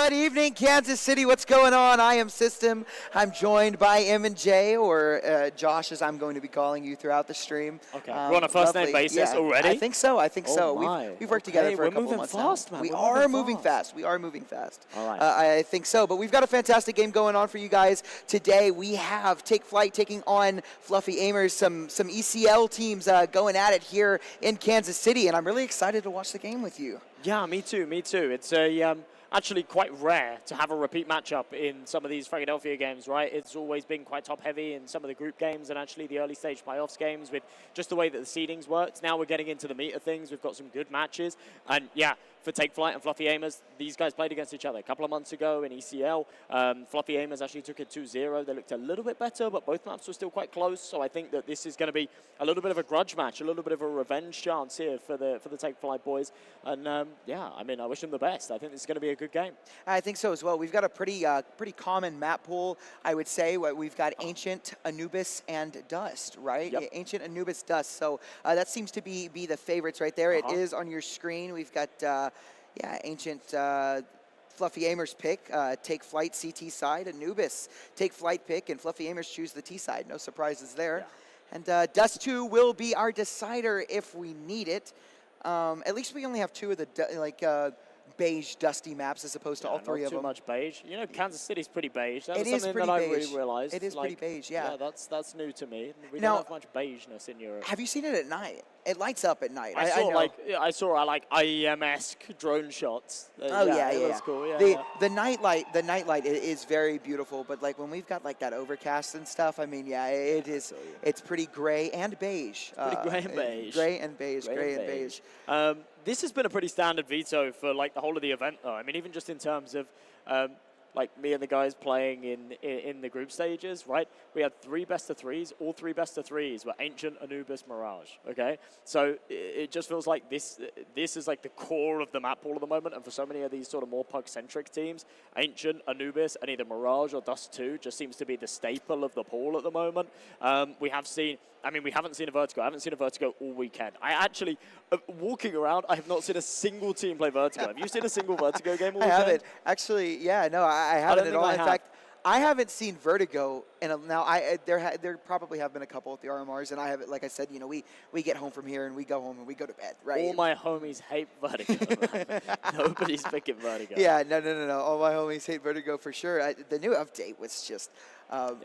Good evening, Kansas City. What's going on? I am System. I'm joined by M and J, or Josh, as I'm going to be calling you throughout the stream. Okay, we're on a first-name basis already? I think so. My. We've worked together for a couple months now. We are moving fast. We are moving fast. All right. I think so. But we've got a fantastic game going on for you guys today. We have Take Flight taking on Fluffy Aimers, some ECL teams going at it here in Kansas City, and I'm really excited to watch the game with you. Yeah, me too. It's actually quite rare to have a repeat matchup in some of these Philadelphia games, right? It's always been quite top-heavy in some of the group games and actually the early-stage playoffs games with just the way that the seedings works. Now we're getting into the meat of things. We've got some good matches. And, yeah, for Take Flight and Fluffy Aimers, these guys played against each other a couple of months ago in ECL. Fluffy Aimers actually took it 2-0. They looked a little bit better, but both maps were still quite close. So I think that this is going to be a little bit of a grudge match, a little bit of a revenge chance here for the Take Flight boys. And, yeah, I mean, I wish them the best. I think this is going to be a good game. I think so as well. We've got a pretty common map pool, I would say. We've got Ancient, Anubis, and Dust, right? Yep. Ancient, Anubis, Dust. So that seems to be the favorites right there. It is on your screen. We've got, Ancient, Fluffy Aimers pick, Take Flight CT side, Anubis Take Flight pick, and Fluffy Aimers choose the T side. No surprises there. Yeah. And Dust 2 will be our decider if we need it. At least we only have two of the beige, dusty maps as opposed to all three of them. Not too much beige. You know, Kansas City's pretty beige. That it was is something pretty that beige. I really realized. It is pretty beige, yeah. Yeah, that's new to me. We don't have much beigeness in Europe. Have you seen it at night? It lights up at night. I saw IEM-esque drone shots. Yeah. That's cool. The nightlight is very beautiful, but like when we've got like that overcast and stuff, I mean, yeah, it is. It's pretty gray and beige. Pretty gray and beige. Gray and beige. This has been a pretty standard veto for like the whole of the event, though. I mean, even just in terms of like me and the guys playing in the group stages, right? We had 3 best-of-3s. All 3 best-of-3s were Ancient, Anubis, Mirage, okay? So it just feels like this is like the core of the map pool at the moment, and for so many of these sort of more puck-centric teams, Ancient, Anubis, and either Mirage or Dust 2 just seems to be the staple of the pool at the moment. We haven't seen a Vertigo. I haven't seen a Vertigo all weekend. I actually, walking around, I have not seen a single team play Vertigo. Have you seen a single Vertigo game all weekend? I haven't. Actually, yeah, no, I haven't at all. In fact, I haven't seen Vertigo, and now there probably have been a couple at the RMRs, and I have, like I said, you know, we get home from here and we go home and we go to bed, right? All my homies hate Vertigo. Nobody's picking Vertigo. Yeah, no. All my homies hate Vertigo for sure. The new update was just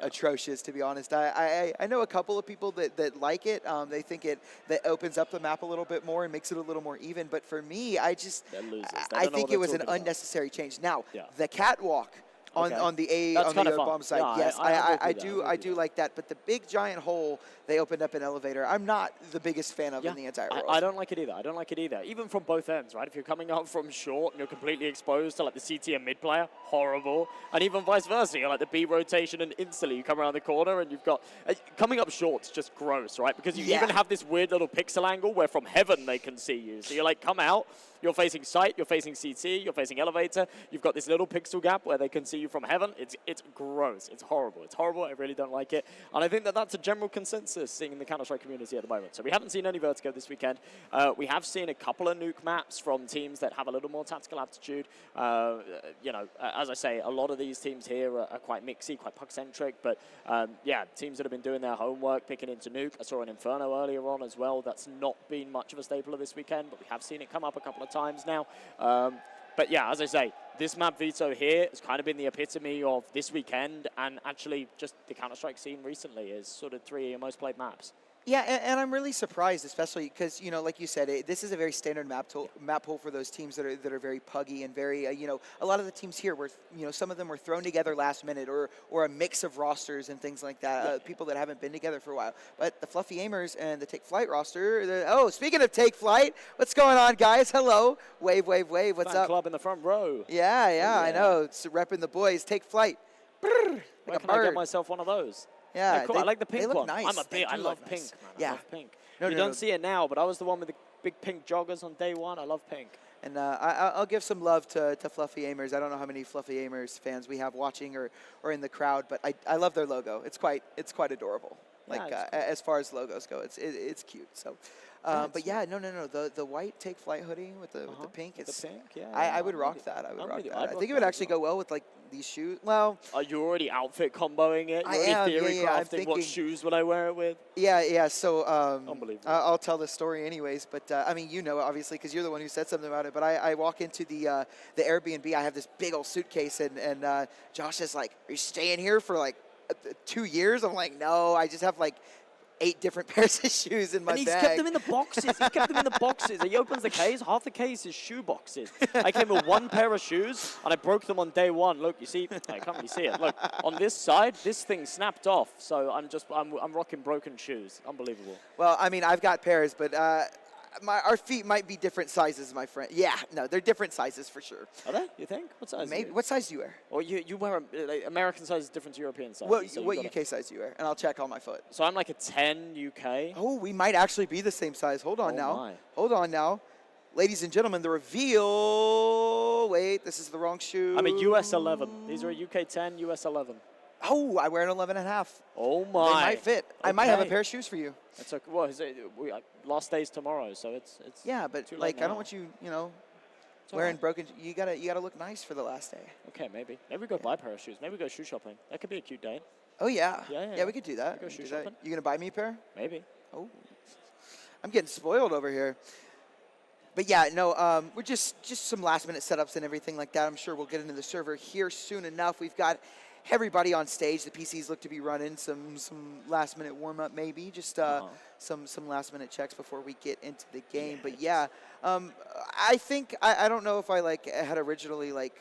atrocious, to be honest. I know a couple of people that like it. They think that opens up the map a little bit more and makes it a little more even. But for me, I think it was an unnecessary change. Now, the catwalk on the bomb side, yes, I do like that. But the big giant hole they opened up an elevator, I'm not the biggest fan of in the entire world. I don't like it either. Even from both ends, right? If you're coming up from short and you're completely exposed to like the CT and mid player, horrible. And even vice versa, you're like the B rotation and instantly you come around the corner and you've got coming up short's just gross, right? Because you even have this weird little pixel angle where from heaven they can see you. So you're like, come out, you're facing site, you're facing CT, you're facing elevator. You've got this little pixel gap where they can see you from heaven. It's gross. It's horrible. I really don't like it. And I think that's a general consensus seeing in the Counter-Strike community at the moment. So we haven't seen any Vertigo this weekend. We have seen a couple of nuke maps from teams that have a little more tactical aptitude. As I say, a lot of these teams here are quite mixy, quite puck-centric. But teams that have been doing their homework, picking into nuke. I saw an Inferno earlier on as well. That's not been much of a staple of this weekend, but we have seen it come up a couple of times now. But yeah, as I say, this map veto here has kind of been the epitome of this weekend and actually just the Counter-Strike scene recently is sort of 3 of your most played maps. Yeah, and I'm really surprised, especially because, you know, like you said, this is a very standard map pool for those teams that are very puggy and very, a lot of the teams here were, some of them were thrown together last minute or a mix of rosters and things like that, people that haven't been together for a while. But the Fluffy Aimers and the Take Flight roster, speaking of Take Flight, what's going on, guys? Hello. Wave, what's Fan up? club in the front row. Yeah, I know. It's repping the boys. Take Flight. Where can I get myself one of those? Yeah, cool. I like the pink one. Nice. I love pink, man. Yeah. I love pink. You don't see it now, but I was the one with the big pink joggers on day one. I love pink. And I'll give some love to Fluffy Aimers. I don't know how many Fluffy Aimers fans we have watching or in the crowd, but I love their logo. It's quite adorable. Like it's cool. as far as logos go, it's cute. So, but yeah, no. The white Take Flight hoodie with the pink. With It's the pink, yeah. I would I'm rock with that. I would I'm rock with you. that. I'd I rock think it that would as actually well. go well with like these shoes. Well, Are you already outfit comboing it? You're I already am, theory yeah, I'm crafting what thinking- shoes would I wear it with? yeah. So Unbelievable. I'll tell the story anyways. But I mean, you know, obviously, because you're the one who said something about it. But I walk into the Airbnb. I have this big old suitcase, and Josh is like, "Are you staying here for like 2 years?" I'm like, "No, I just have like 8 different pairs of shoes in my And he's bag." kept them in the boxes. He kept them in the boxes. He opens the case. Half the case is shoe boxes. I came with one pair of shoes, and I broke them on day one. Look, you see, I can't really see it. Look, on this side, this thing snapped off. So I'm rocking broken shoes. Unbelievable. Well, I mean, I've got pairs, but our feet might be different sizes, my friend. Yeah, no, they're different sizes for sure. Are they? You think? What size? Maybe. Are you? What size do you wear? Or you wear like, American size is different to European size. What UK size do you wear? And I'll check on my foot. So I'm like a 10 UK. Oh, we might actually be the same size. Hold on Oh now. my. Hold on now. Ladies and gentlemen, the reveal. Wait, this is the wrong shoe. I'm a US 11. These are a UK 10, US 11. Oh, I wear an 11 and a half. Oh They my. might fit. I might have a Okay. pair of shoes for you. That's okay. Well, last day's tomorrow, so it's. Yeah, but too late like I now. don't want you, you know, It's all wearing right. broken. You gotta look nice for the last day. Okay, maybe we go buy a pair of shoes. Maybe we go shoe shopping. That could be a cute date. Oh yeah. Yeah. We could do that. Go We could shoe do that. shopping. You gonna buy me a pair? Maybe. Oh, I'm getting spoiled over here. But yeah, no, we're just some last minute setups and everything like that. I'm sure we'll get into the server here soon enough. We've got everybody on stage. The PCs look to be running some last minute warm up, maybe just some last minute checks before we get into the game. But yeah, I think I don't know if I like had originally like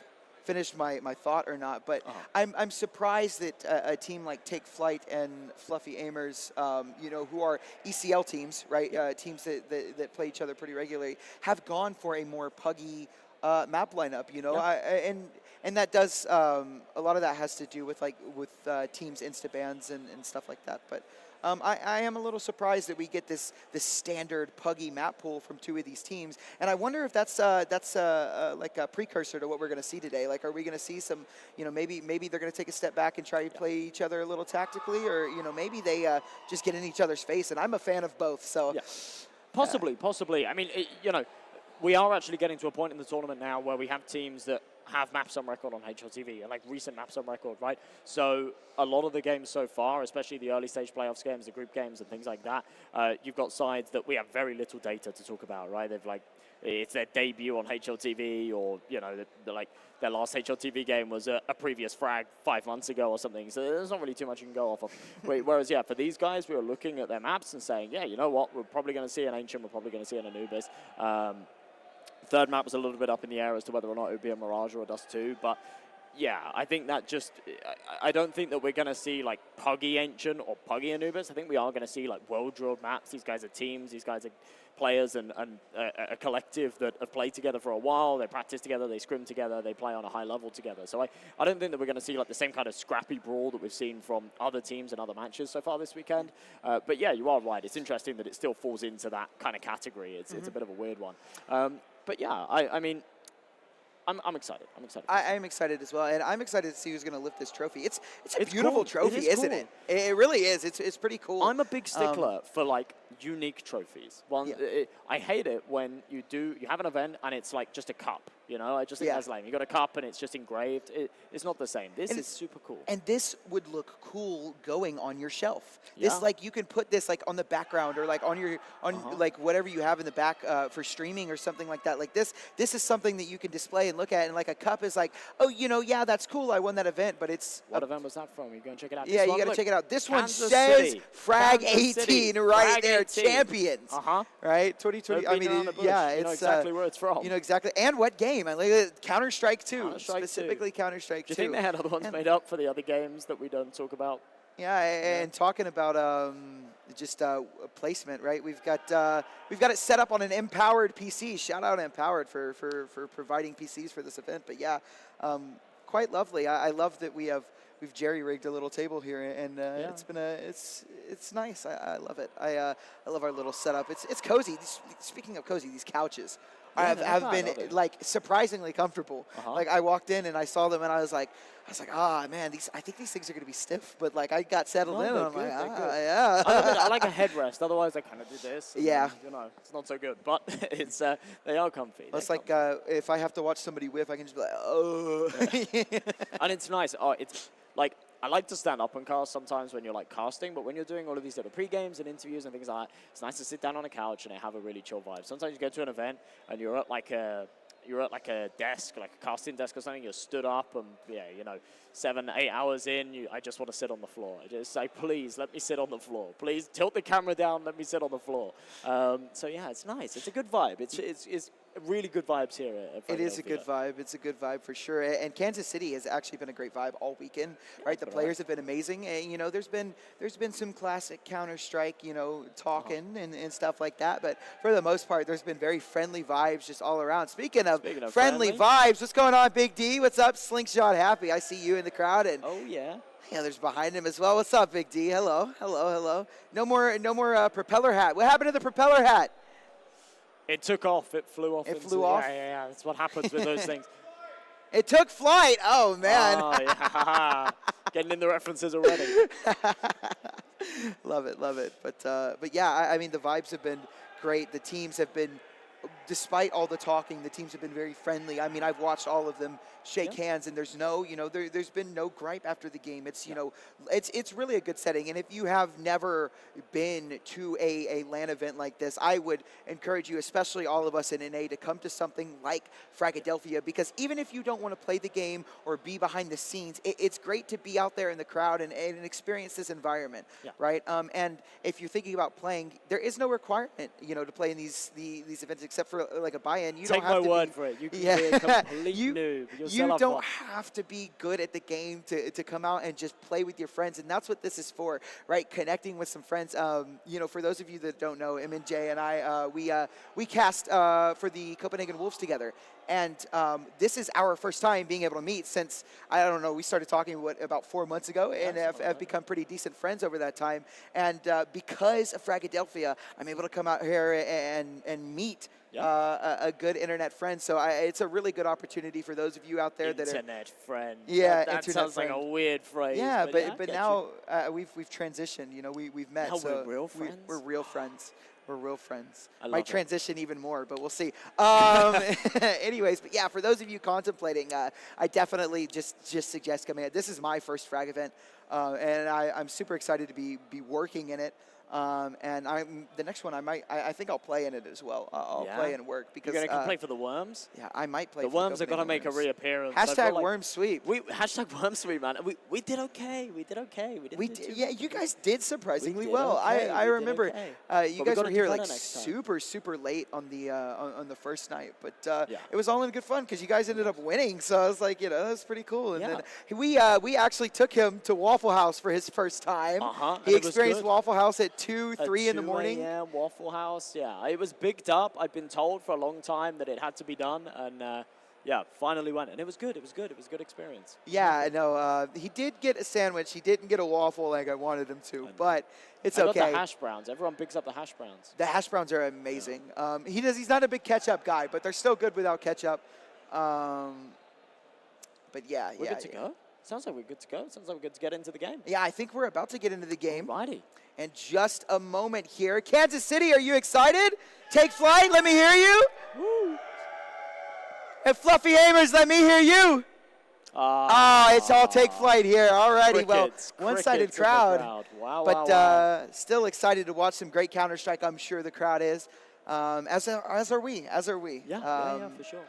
finished my thought or not, but I'm surprised that a team like Take Flight and Fluffy Aimers, you know, who are ECL teams, right? Teams that play each other pretty regularly, have gone for a more puggy map lineup. You know, and that does a lot of that has to do with teams insta bans and stuff like that. But I am a little surprised that we get this standard puggy map pool from 2 of these teams, and I wonder if that's like a precursor to what we're going to see today. Like, are we going to see some, you know, maybe they're going to take a step back and try to play each other a little tactically, or you know, maybe they just get in each other's face. And I'm a fan of both. So Yeah. Possibly. I mean, you know, we are actually getting to a point in the tournament now where we have teams that have maps on record on HLTV, and like recent maps on record, right? So a lot of the games so far, especially the early stage playoffs games, the group games and things like that, you've got sides that we have very little data to talk about, right? They've like, it's their debut on HLTV, or, you know, like their last HLTV game was a previous FRAG 5 months ago or something. So there's not really too much you can go off of. Whereas, yeah, for these guys, we were looking at their maps and saying, yeah, you know what, we're probably going to see an Ancient, we're probably going to see an Anubis. Third map was a little bit up in the air as to whether or not it would be a Mirage or a Dust 2, but yeah, I think that just, I don't think that we're going to see like puggy Ancient or puggy Anubis. I think we are going to see like well-drilled maps. These guys are teams, these guys are players and a collective that have played together for a while. They practice together, they scrim together, they play on a high level together. So I don't think that we're going to see like the same kind of scrappy brawl that we've seen from other teams and other matches so far this weekend. But yeah, you are right. It's interesting that it still falls into that kind of category. It's a bit of a weird one. But yeah, I mean, I'm excited. I'm excited. I am excited as well, and I'm excited to see who's going to lift this trophy. It's a cool. beautiful It trophy, is isn't cool. it? It really is. It's pretty cool. I'm a big stickler for like unique trophies. I hate it when you have an event and it's like just a cup. You know, I just think that's lame. You got a cup and it's just engraved. It's not the same. This is super cool. And this would look cool going on your shelf. Yeah. This, like, you can put this like on the background or like on your like whatever you have in the back for streaming or something like that. Like this is something that you can display and look at. And like a cup is like, oh, you know, yeah, that's cool. I won that event, but it's What event was that from? You go and check it out. yeah, This you one, got to look, check it out. This one Kansas says City. FRAG Kansas 18 City. right FRAG there, 18. champions. Right, 2020. No I beating mean, around the bush. yeah, You know it's exactly where it's from. You know exactly, and what game? I like Counter Strike 2, Counter-Strike 2. specifically Counter Strike 2. Do you think they had other ones made up for the other games that we don't talk about? Yeah, and talking about just placement, right? We've got it set up on an Empowered PC. Shout out Empowered for providing PCs for this event. But yeah, quite lovely. I love that we've jerry-rigged a little table here, and it's been it's nice. I love it. I love our little setup. It's cozy. Speaking of cozy, these couches have been like surprisingly comfortable. Like I walked in and I saw them and I was like, ah, man, I think these things are gonna be stiff. But like I got settled in and I'm like, yeah. I like a headrest. Otherwise, I kind of do this. Yeah. And, it's not so good. But it's they are comfy. It's like if I have to watch somebody whiff, I can just be like, oh. And it's nice. It's like I like to stand up and cast sometimes when you're like casting, but when you're doing all of these little pre-games and interviews and things like that, it's nice to sit down on a couch and have a really chill vibe. Sometimes you go to an event and you're at like a desk, like a casting desk or something, you're stood up and 7, 8 hours in, I just want to sit on the floor. I just say, please let me sit on the floor. Please tilt the camera down, let me sit on the floor. So yeah, it's nice. It's a good vibe. It's really good vibes here at It is a good vibe. It's a good vibe for sure. And Kansas City has actually been a great vibe all weekend, right? The players have been amazing. And, there's been some classic Counter-Strike, talking and stuff like that. But for the most part, there's been very friendly vibes just all around. Speaking of friendly vibes, what's going on, Big D? What's up, Slingshot Happy? I see you in the crowd. And oh, yeah. Yeah, there's behind him as well. What's up, Big D? Hello. No more propeller hat. What happened to the propeller hat? It took off. It flew off. It flew off? Yeah. That's what happens with those things. It took flight. Oh, man. Oh, yeah. Getting in the references already. Love it. But yeah, I mean, the vibes have been great. The teams have been, despite all the talking, the teams have been very friendly. I mean, I've watched all of them shake hands, and there's no, there's been no gripe after the game. It's, it's really a good setting. And if you have never been to a LAN event like this, I would encourage you, especially all of us in NA, to come to something like Fragadelphia, because even if you don't want to play the game or be behind the scenes, it's great to be out there in the crowd and experience this environment, right? And if you're thinking about playing, there is no requirement, to play in these events except for like a buy-in. You Take don't have my to word for it. You can be a complete noob. You don't have to be good at the game to come out and just play with your friends, and that's what this is for, right? Connecting with some friends. For those of you that don't know, MJ and I, we cast for the Copenhagen Wolves together, and this is our first time being able to meet since, I don't know, we started talking about 4 months ago, and have become pretty decent friends over that time. And because of Fragadelphia, I'm able to come out here and meet a good internet friend. So it's a really good opportunity for those of you out there that are internet friend. Yeah, that sounds like a weird phrase. Yeah, but now we've transitioned. We've met. Now so we're real friends. We're real friends. We're real friends. Might transition even more, but we'll see. Anyways, but yeah, for those of you contemplating, I definitely just suggest coming out. This is my first FRAG event, and I'm super excited to be working in it. And the next one I think I'll play in it as well. I'll play and work because you're gonna play for the Worms. Yeah, I might play. The Worms are gonna make a reappearance. Hashtag Worm Sweep. Hashtag Worm Sweep, man. We did okay. We did okay. Yeah, you guys did surprisingly well. I remember you guys were here like super late on the first night, but it was all in good fun because you guys ended up winning. So I was like, that was pretty cool. And then we actually took him to Waffle House for his first time. He experienced Waffle House at 2, 3 in the morning. Yeah, Waffle House. Yeah, it was bigged up. I'd been told for a long time that it had to be done, and finally went, and it was good. It was good. It was a good experience. Yeah, I know. He did get a sandwich. He didn't get a waffle like I wanted him to, but it's okay. I got the hash browns. Everyone picks up the hash browns. The hash browns are amazing. Yeah. He's not a big ketchup guy, but they're still good without ketchup. But yeah, we're good to go. Sounds like we're good to go. Sounds like we're good to get into the game. Yeah, I think we're about to get into the game. Alrighty. And just a moment here. Kansas City, are you excited? Take flight. Let me hear you. Woo. And Fluffy Hamers, let me hear you. It's all take flight here. Alrighty, well, one-sided crowd. Wow, but still excited to watch some great Counter-Strike. I'm sure the crowd is. As are we. Yeah, for sure.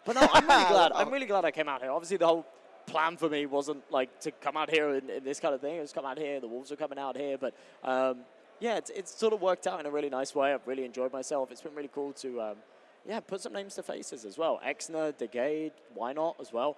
But no, I'm really glad. I'm really glad I came out here. Obviously, the whole plan for me wasn't like to come out here in this kind of thing. It was come out here. The Wolves are coming out here. But it's sort of worked out in a really nice way. I've really enjoyed myself. It's been really cool to put some names to faces as well. Exner, Degade, why not as well?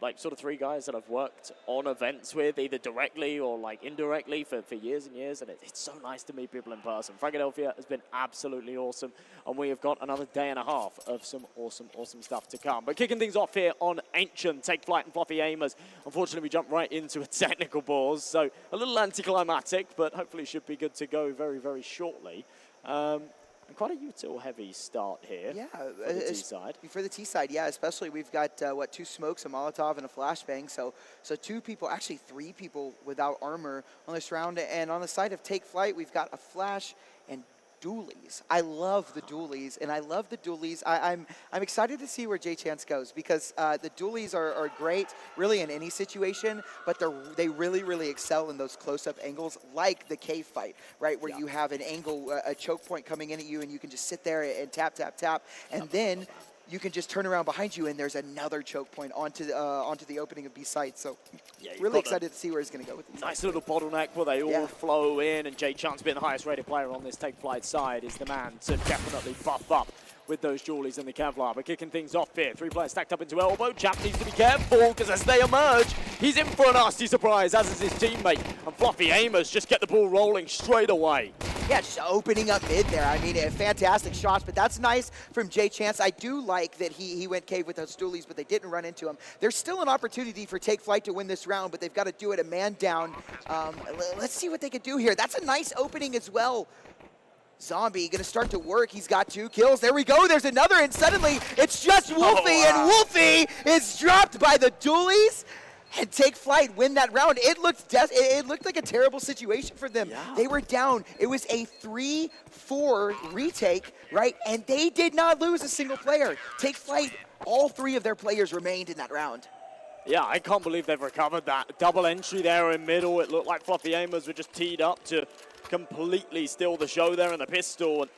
Like sort of 3 guys that I've worked on events with, either directly or like indirectly for years and years. And it's so nice to meet people in person. Fragadelphia has been absolutely awesome. And we have got another day and a half of some awesome stuff to come. But kicking things off here on Ancient, Take Flight and Fluffy Amers. Unfortunately, we jumped right into a technical pause. So a little anticlimactic, but hopefully should be good to go very, very shortly. And quite a util-heavy start here for the T side. For the T side, yeah, especially we've got, what, 2 smokes, a Molotov, and a flashbang. So 2 people, actually 3 people without armor on this round. And on the side of Take Flight, we've got a flash and dualies. I love the dualies, and I love the dualies. I'm excited to see where J-Chance goes, because the dualies are great, really in any situation, but they really, really excel in those close-up angles, like the cave fight, right, where you have an angle, a choke point coming in at you, and you can just sit there and tap, tap, tap, and then you can just turn around behind you, and there's another choke point onto the opening of B site. So yeah, really excited to see where he's going to go with these. Nice little bottleneck where they all flow in, and Jay Chance, being the highest rated player on this Take Flight side, is the man to definitely buff up with those Julies and the Kevlar. But kicking things off here, 3 players stacked up into elbow. Champ needs to be careful, because as they emerge, he's in for a nasty surprise, as is his teammate. And Fluffy Aimers just get the ball rolling straight away. Yeah, just opening up mid there. I mean, fantastic shots, but that's nice from J-Chance. I do like that he went cave with those stoolies, but they didn't run into him. There's still an opportunity for Take Flight to win this round, but they've got to do it a man down. Let's see what they could do here. That's a nice opening as well. Zombie going to start to work. He's got 2 kills. There we go. There's another, and suddenly it's just Wolfie, and Wolfie is dropped by the dualies. And Take Flight win that round. It looked like a terrible situation for them. Yeah. They were down. It was a 3-4 retake, right? And they did not lose a single player. Take Flight, all 3 of their players remained in that round. Yeah, I can't believe they've recovered that. Double entry there in middle. It looked like Fluffy Aimers were just teed up to completely steal the show there in the pistol, and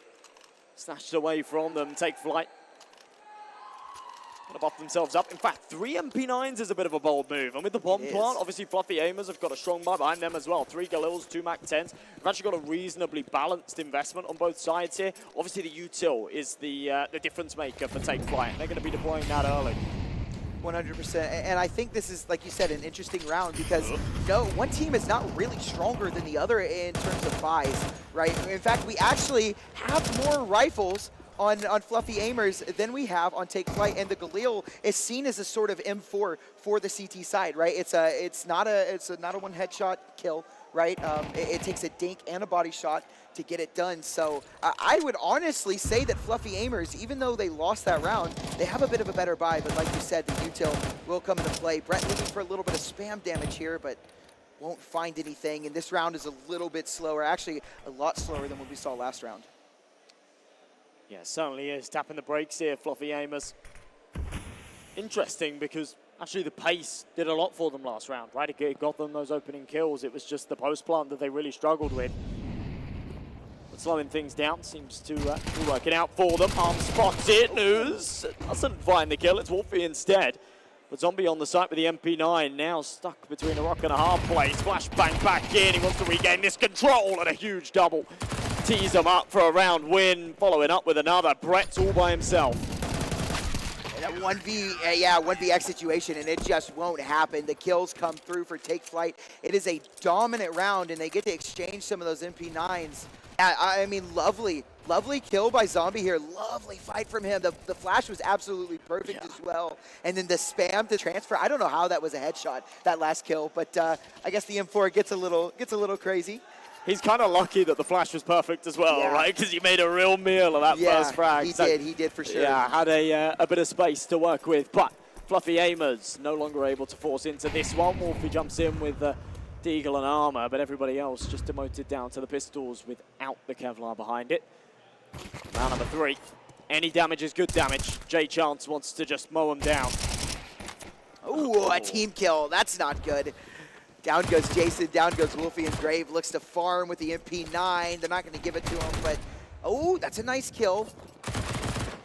snatched away from them. Take Flight gonna buff themselves up. In fact, 3 MP9s is a bit of a bold move. And with the bomb plant, obviously Fluffy Aimers have got a strong buy behind them as well. 3 Galils, 2 Mac 10s. We've actually got a reasonably balanced investment on both sides here. Obviously the util is the difference maker for Take Flight. They're gonna be deploying that early. 100%, and I think this is, like you said, an interesting round, because no, one team is not really stronger than the other in terms of buys, right? In fact, we actually have more rifles on Fluffy Aimers than we have on Take Flight, and the Galil is seen as a sort of M4 for the CT side, right? It's not a one headshot kill, right? It takes a dink and a body shot to get it done. So I would honestly say that Fluffy Aimers, even though they lost that round, they have a bit of a better buy. But like you said, the util will come into play. Brett looking for a little bit of spam damage here, but won't find anything. And this round is a little bit slower, actually a lot slower than what we saw last round. Yeah, certainly is. Tapping the brakes here, Fluffy Aimers. Interesting, because actually the pace did a lot for them last round, right? It got them those opening kills. It was just the post plant that they really struggled with. But slowing things down seems to be working out for them. Arm spotted. News doesn't find the kill. It's Wolfie instead. But Zombie on the site with the MP9, now stuck between a rock and a hard place. Flashbang back in. He wants to regain this control, and a huge double. Tees him up for a round win, following up with another. Brett's all by himself. That 1vx situation, and it just won't happen. The kills come through for Take Flight. It is a dominant round, and they get to exchange some of those MP9s. I mean, lovely kill by Zombie here. Lovely fight from him. The flash was absolutely perfect as well. And then the spam to transfer. I don't know how that was a headshot, that last kill, but I guess the M4 gets a little crazy. He's kind of lucky that the flash was perfect as well, right? Because he made a real meal of that first frag. He did for sure. Yeah, had a bit of space to work with. But Fluffy Aimers no longer able to force into this one. Wolfie jumps in with Deagle and armor, but everybody else just demoted down to the pistols without the Kevlar behind it. Round number 3. Any damage is good damage. Jay Chance wants to just mow him down. Ooh, a team kill. That's not good. Down goes Jason, down goes Wolfie, and Grave looks to farm with the MP9. They're not going to give it to him, but oh, that's a nice kill.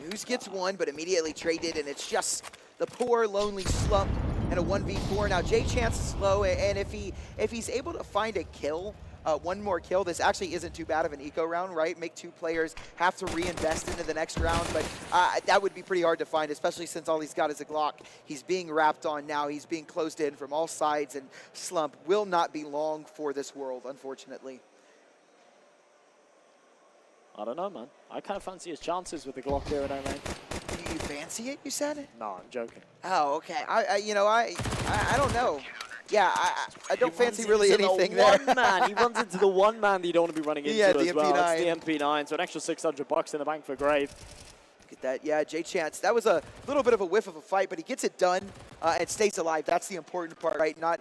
News gets one, but immediately traded, and it's just the poor, lonely slump and a 1v4. Now, J-Chance is slow, and if he's able to find a kill, one more kill, this actually isn't too bad of an eco round, right? Make 2 players have to reinvest into the next round, but that would be pretty hard to find, especially since all he's got is a Glock. He's being wrapped on now. He's being closed in from all sides, and Slump will not be long for this world, unfortunately. I don't know, man. I kind of fancy his chances with the Glock here at O-Lane. You fancy it, you said? No, I'm joking. Oh, okay. I don't know. Yeah, I don't fancy runs really into anything the there. One man. He runs into the one man that you don't want to be running into Yeah, as the well. MP9. It's the MP9, so an extra $600 in the bank for Grave. Look at that. Yeah, Jay Chance. That was a little bit of a whiff of a fight, but he gets it done and stays alive. That's the important part, right? Not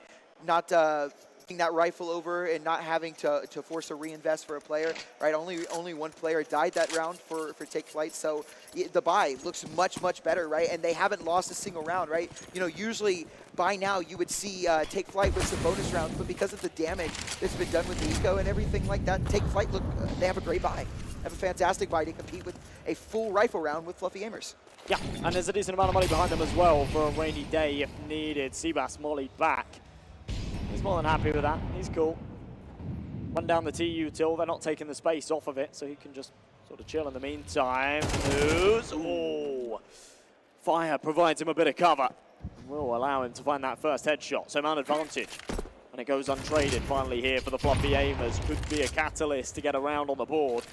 getting that rifle over and not having to force a reinvest for a player, right? Only one player died that round for Take Flight, so the buy looks much better, right? And they haven't lost a single round, right? You know, usually by now you would see Take Flight with some bonus rounds, but because of the damage that's been done with the eco and everything like that, Take Flight they have a great buy. Have a fantastic buy to compete with a full rifle round with Fluffy Aimers. Yeah, and there's a decent amount of money behind them as well for a rainy day if needed. Seabass Molly back. He's more than happy with that. He's cool. Run down the TU till. They're not taking the space off of it, so he can just sort of chill in the meantime. Oh, fire provides him a bit of cover. Will allow him to find that first headshot, so man advantage. And it goes untraded finally here for the Fluffy Aimers. Could be a catalyst to get around on the board.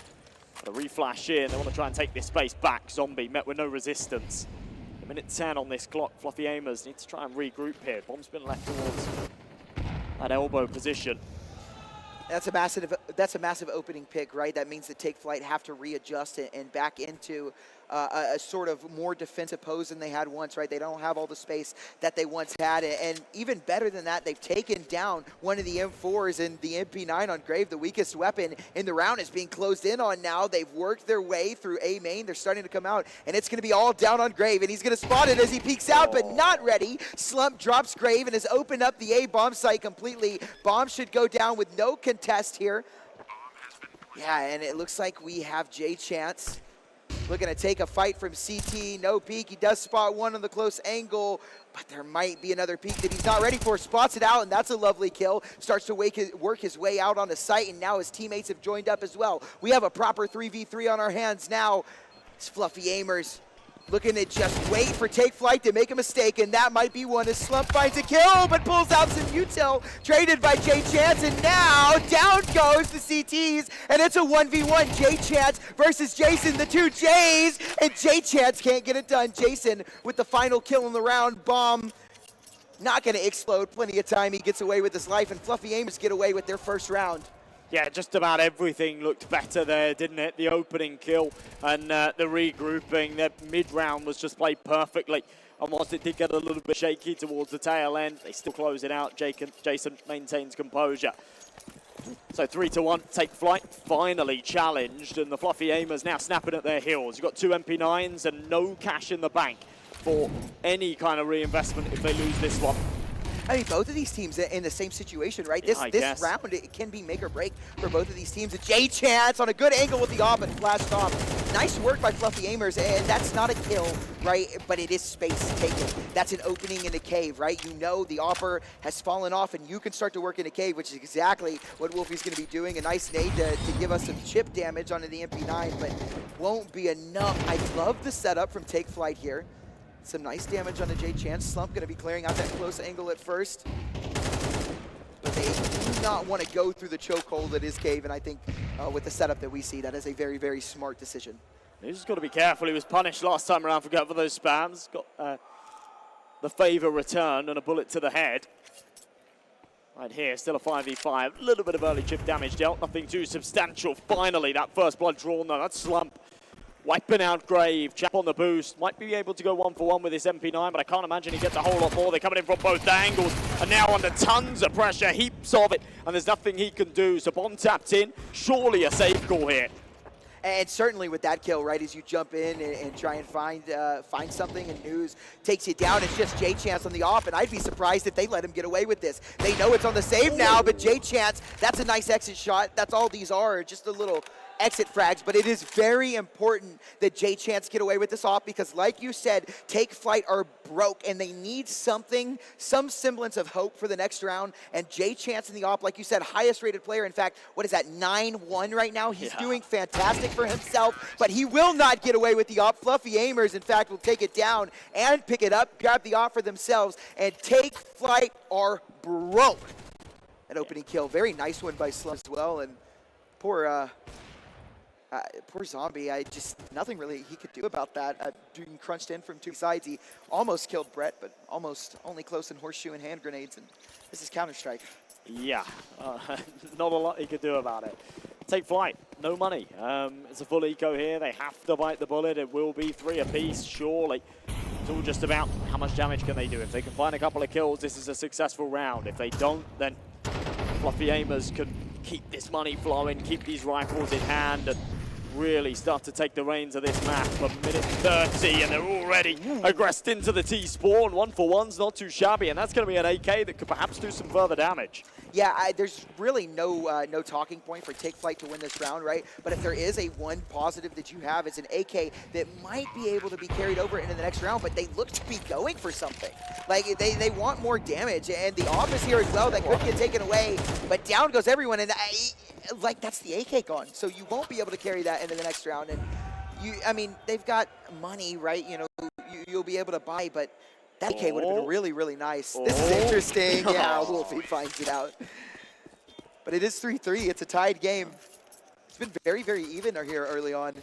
But a reflash in, they want to try and take this space back. Zombie met with no resistance. A minute 10 on this clock. Fluffy Aimers need to try and regroup here. Bomb's been left towards that elbow position. That's a massive opening pick, right? That means that Take Flight have to readjust it and back into a sort of more defensive pose than they had once, right? They don't have all the space that they once had, and even better than that, they've taken down one of the M4s, and the MP9 on Grave, the weakest weapon in the round, is being closed in on now. They've worked their way through A main. They're starting to come out, and it's going to be all down on Grave, and he's going to spot it as he peeks out, but not ready. Slump drops Grave and has opened up the A bomb site completely. Bomb should go down with no contest here. Yeah, and it looks like we have Jay Chance looking to take a fight from CT. No peek. He does spot one on the close angle, but there might be another peek that he's not ready for. Spots it out, and that's a lovely kill. Starts to work his way out on the site, and now his teammates have joined up as well. We have a proper 3v3 on our hands now. It's Fluffy Aimers looking to just wait for Take Flight to make a mistake, and that might be one as Slump finds a kill, but pulls out some util, traded by Jay Chance, and now down goes the CTs, and it's a 1v1, Jay Chance versus Jason, the two Jays, and Jay Chance can't get it done. Jason with the final kill in the round. Bomb not gonna explode, plenty of time, he gets away with his life, and Fluffy Aimers get away with their first round. Yeah, just about everything looked better there, didn't it? The opening kill and the regrouping. The mid-round was just played perfectly. And whilst it did get a little bit shaky towards the tail end, they still close it out. Jason maintains composure. So 3-1, Take Flight finally challenged, and the Fluffy Aimers now snapping at their heels. You've got two MP9s and no cash in the bank for any kind of reinvestment if they lose this one. I mean, both of these teams in the same situation, right? Yeah, this round, it can be make or break for both of these teams. A Jay Chance on a good angle with the op and flashed off. Nice work by Fluffy Aimers, and that's not a kill, right? But it is space taken. That's an opening in the cave, right? You know the opper has fallen off, and you can start to work in the cave, which is exactly what Wolfie's going to be doing. A nice nade to give us some chip damage onto the MP9, but won't be enough. I love the setup from Take Flight here. Some nice damage on the Jay Chance. Slump going to be clearing out that close angle at first. But they do not want to go through the chokehold that is cave, and I think with the setup that we see, that is a very smart decision. He's just got to be careful. He was punished last time around for going for those spams. Got the favor returned and a bullet to the head. Right here, still a 5v5. A little bit of early chip damage dealt. Nothing too substantial. Finally, that first blood drawn, though. That's Slump. Wiping out Grave, Chap on the boost. Might be able to go 1-for-1 with this MP9, but I can't imagine he gets a whole lot more. They're coming in from both angles, and now under tons of pressure, heaps of it, and there's nothing he can do. So Bomb tapped in, surely a safe call here. And certainly with that kill, right, as you jump in and try and find something, and News takes you down. It's just Jay Chance on the off, and I'd be surprised if they let him get away with this. They know it's on the save now, but Jay Chance, that's a nice exit shot. That's all these are, just a little exit frags, but it is very important that Jay Chance get away with this off, because like you said, Take Flight are broke and they need something, some semblance of hope for the next round, and Jay Chance in the op, like you said, highest rated player. In fact, what is that, 9-1 right now? He's doing fantastic for himself, but he will not get away with the op. Fluffy Aimers, in fact, will take it down and pick it up, grab the op for themselves, and Take Flight are broke. An opening kill, very nice one by Slump as well, and poor Poor Zombie, nothing really he could do about that. Being crunched in from two sides, he almost killed Brett, but almost only close in horseshoe and hand grenades, and this is Counter-Strike. Yeah, not a lot he could do about it. Take Flyte, no money. It's a full eco here. They have to bite the bullet. It will be 3 apiece, surely. It's all just about how much damage can they do. If they can find a couple of kills, this is a successful round. If they don't, then Fluffy Aimers can keep this money flowing, keep these rifles in hand, and really start to take the reins of this map. For minute 30, and they're already aggressed into the T-spawn. 1-for-1's not too shabby, and that's going to be an AK that could perhaps do some further damage. Yeah, there's really no talking point for Take Flyte to win this round, right? But if there is a one positive that you have, it's an AK that might be able to be carried over into the next round, but they look to be going for something. Like, they want more damage, and the office here as well that could get taken away, but down goes everyone, and like, that's the AK gone, so you won't be able to carry that into the next round. And I mean, they've got money, right? You know, you'll be able to buy, but that AK would have been really, really nice. This is interesting. Yeah, Wolfie finds it out. But it is 3-3. It's a tied game. It's been very, very even here early on.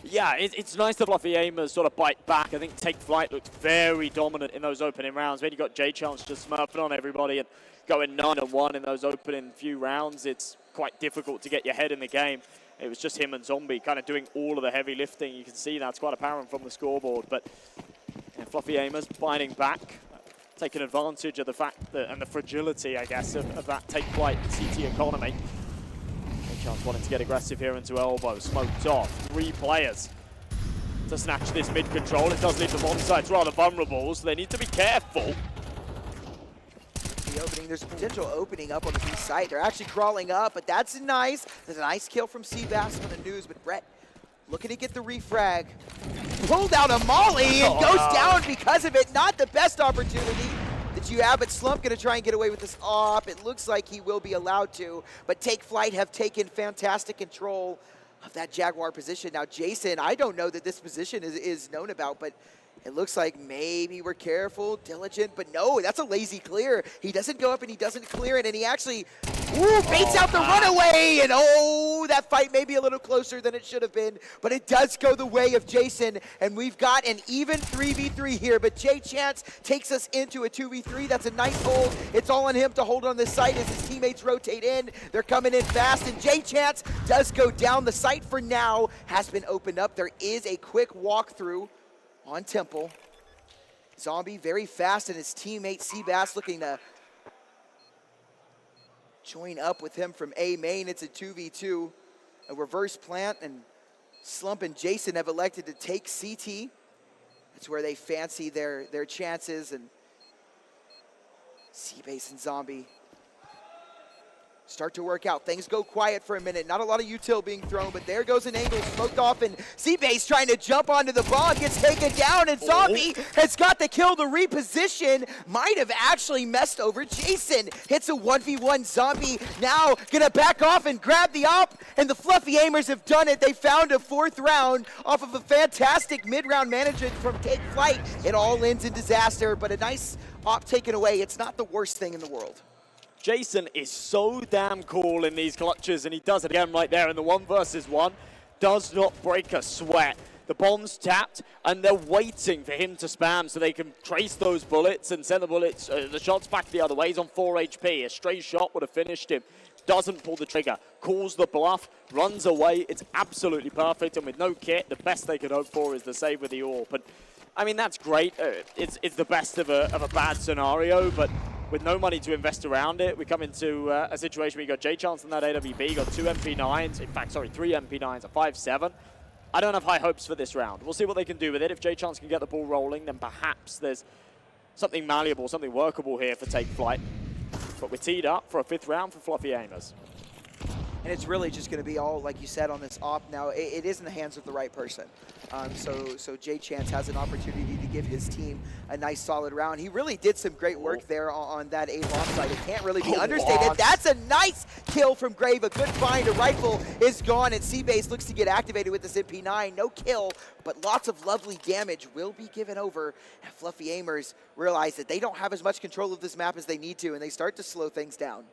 Yeah, it's nice that Fluffy Aimers sort of bite back. I think Take Flyte looked very dominant in those opening rounds. When you got J-Chance just smurfing on everybody and going 9-1 in those opening few rounds, it's quite difficult to get your head in the game. It was just him and Zombie kind of doing all of the heavy lifting. You can see that's quite apparent from the scoreboard. But yeah, Fluffy Aimers biting back, taking advantage of the fact that, and the fragility, I guess, of that Take Flyte CT economy. Chance wanting to get aggressive here into elbow, smoked off. 3 players to snatch this mid control. It does leave the bomb sites rather vulnerable, so they need to be careful. The opening, there's a potential opening up on the B site. They're actually crawling up, but that's nice. There's a nice kill from Seabass on the news, but Brett looking to get the refrag. Pulled out a molly and goes down because of it. Not the best opportunity that you have, but Slump gonna try and get away with this op. It looks like he will be allowed to, but Take Flyte have taken fantastic control of that Jaguar position. Now, Jason, I don't know that this position is known about, but it looks like maybe we're careful, diligent, but no, that's a lazy clear. He doesn't go up and he doesn't clear it, and he actually baits out the runaway, and that fight may be a little closer than it should have been, but it does go the way of Jason, and we've got an even 3v3 here, but J-Chance takes us into a 2v3. That's a nice hold. It's all on him to hold on this site as his teammates rotate in. They're coming in fast, and J-Chance does go down. The site for now has been opened up. There is a quick walkthrough on Temple. Zombie very fast, and his teammate Seabass looking to join up with him from A main. It's a 2v2, a reverse plant, and Slump and Jason have elected to take CT. That's where they fancy their chances, and Seabase and Zombie start to work out. Things go quiet for a minute. Not a lot of util being thrown, but there goes an angle smoked off, and Seabase trying to jump onto the bomb, gets taken down, and Zombie has got the kill. The reposition might have actually messed over Jason. Hits a 1v1. Zombie now gonna back off and grab the op, and the Fluffy Aimers have done it. They found a 4th round off of a fantastic mid-round management from Take Flyte. It all ends in disaster, but a nice op taken away. It's not the worst thing in the world. Jason is so damn cool in these clutches, and he does it again right there in the 1v1. Does not break a sweat. The bomb's tapped, and they're waiting for him to spam so they can trace those bullets and send the shots back the other way. He's on 4 HP. A stray shot would have finished him. Doesn't pull the trigger, calls the bluff, runs away. It's absolutely perfect, and with no kit, the best they could hope for is the save with the AWP. And I mean, that's great. It's the best of a bad scenario, but with no money to invest around it, we come into a situation where you got J-Chance in that AWP, you got 2 MP9s, in fact, sorry, 3 MP9s, a 5-7. I don't have high hopes for this round. We'll see what they can do with it. If J-Chance can get the ball rolling, then perhaps there's something malleable, something workable here for Take Flyte. But we're teed up for a 5th round for Fluffy Aimers. And it's really just going to be all, like you said, on this op. Now, it is in the hands of the right person. So J-Chance has an opportunity to give his team a nice, solid round. He really did some great work there on that A bomb site. It can't really be understated. That's a nice kill from Grave. A good find. A rifle is gone, and Seabase looks to get activated with this MP9. No kill, but lots of lovely damage will be given over. And Fluffy Aimers realize that they don't have as much control of this map as they need to, and they start to slow things down.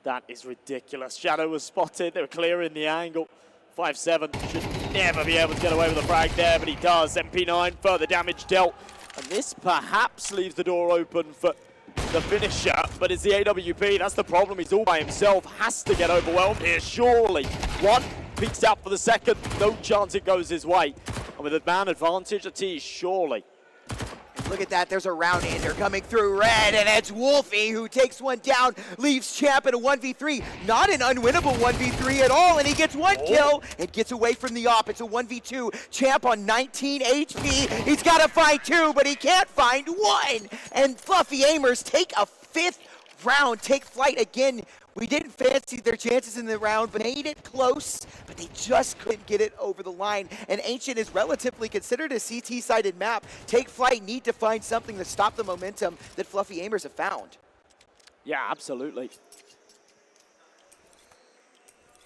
That is ridiculous. Shadow was spotted. They were clearing the angle. 5-7 should never be able to get away with a frag there, but he does. MP9, further damage dealt. And this perhaps leaves the door open for the finisher, but it's the AWP. That's the problem. He's all by himself. Has to get overwhelmed here, surely. One, peeks out for the second. No chance it goes his way. And with a man advantage, a T, surely. Look at that, there's a round ender coming through red, and it's Wolfie who takes one down, leaves Champ in a 1v3. Not an unwinnable 1v3 at all, and he gets one kill and gets away from the op. It's a 1v2. Champ on 19 HP. He's got to find two, but he can't find one. And Fluffy Aimers take a 5th round, take Flyte again. We didn't fancy their chances in the round, but made it close, but they just couldn't get it over the line. And Ancient is relatively considered a CT-sided map. Take Flyte need to find something to stop the momentum that Fluffy Aimers have found. Yeah, absolutely.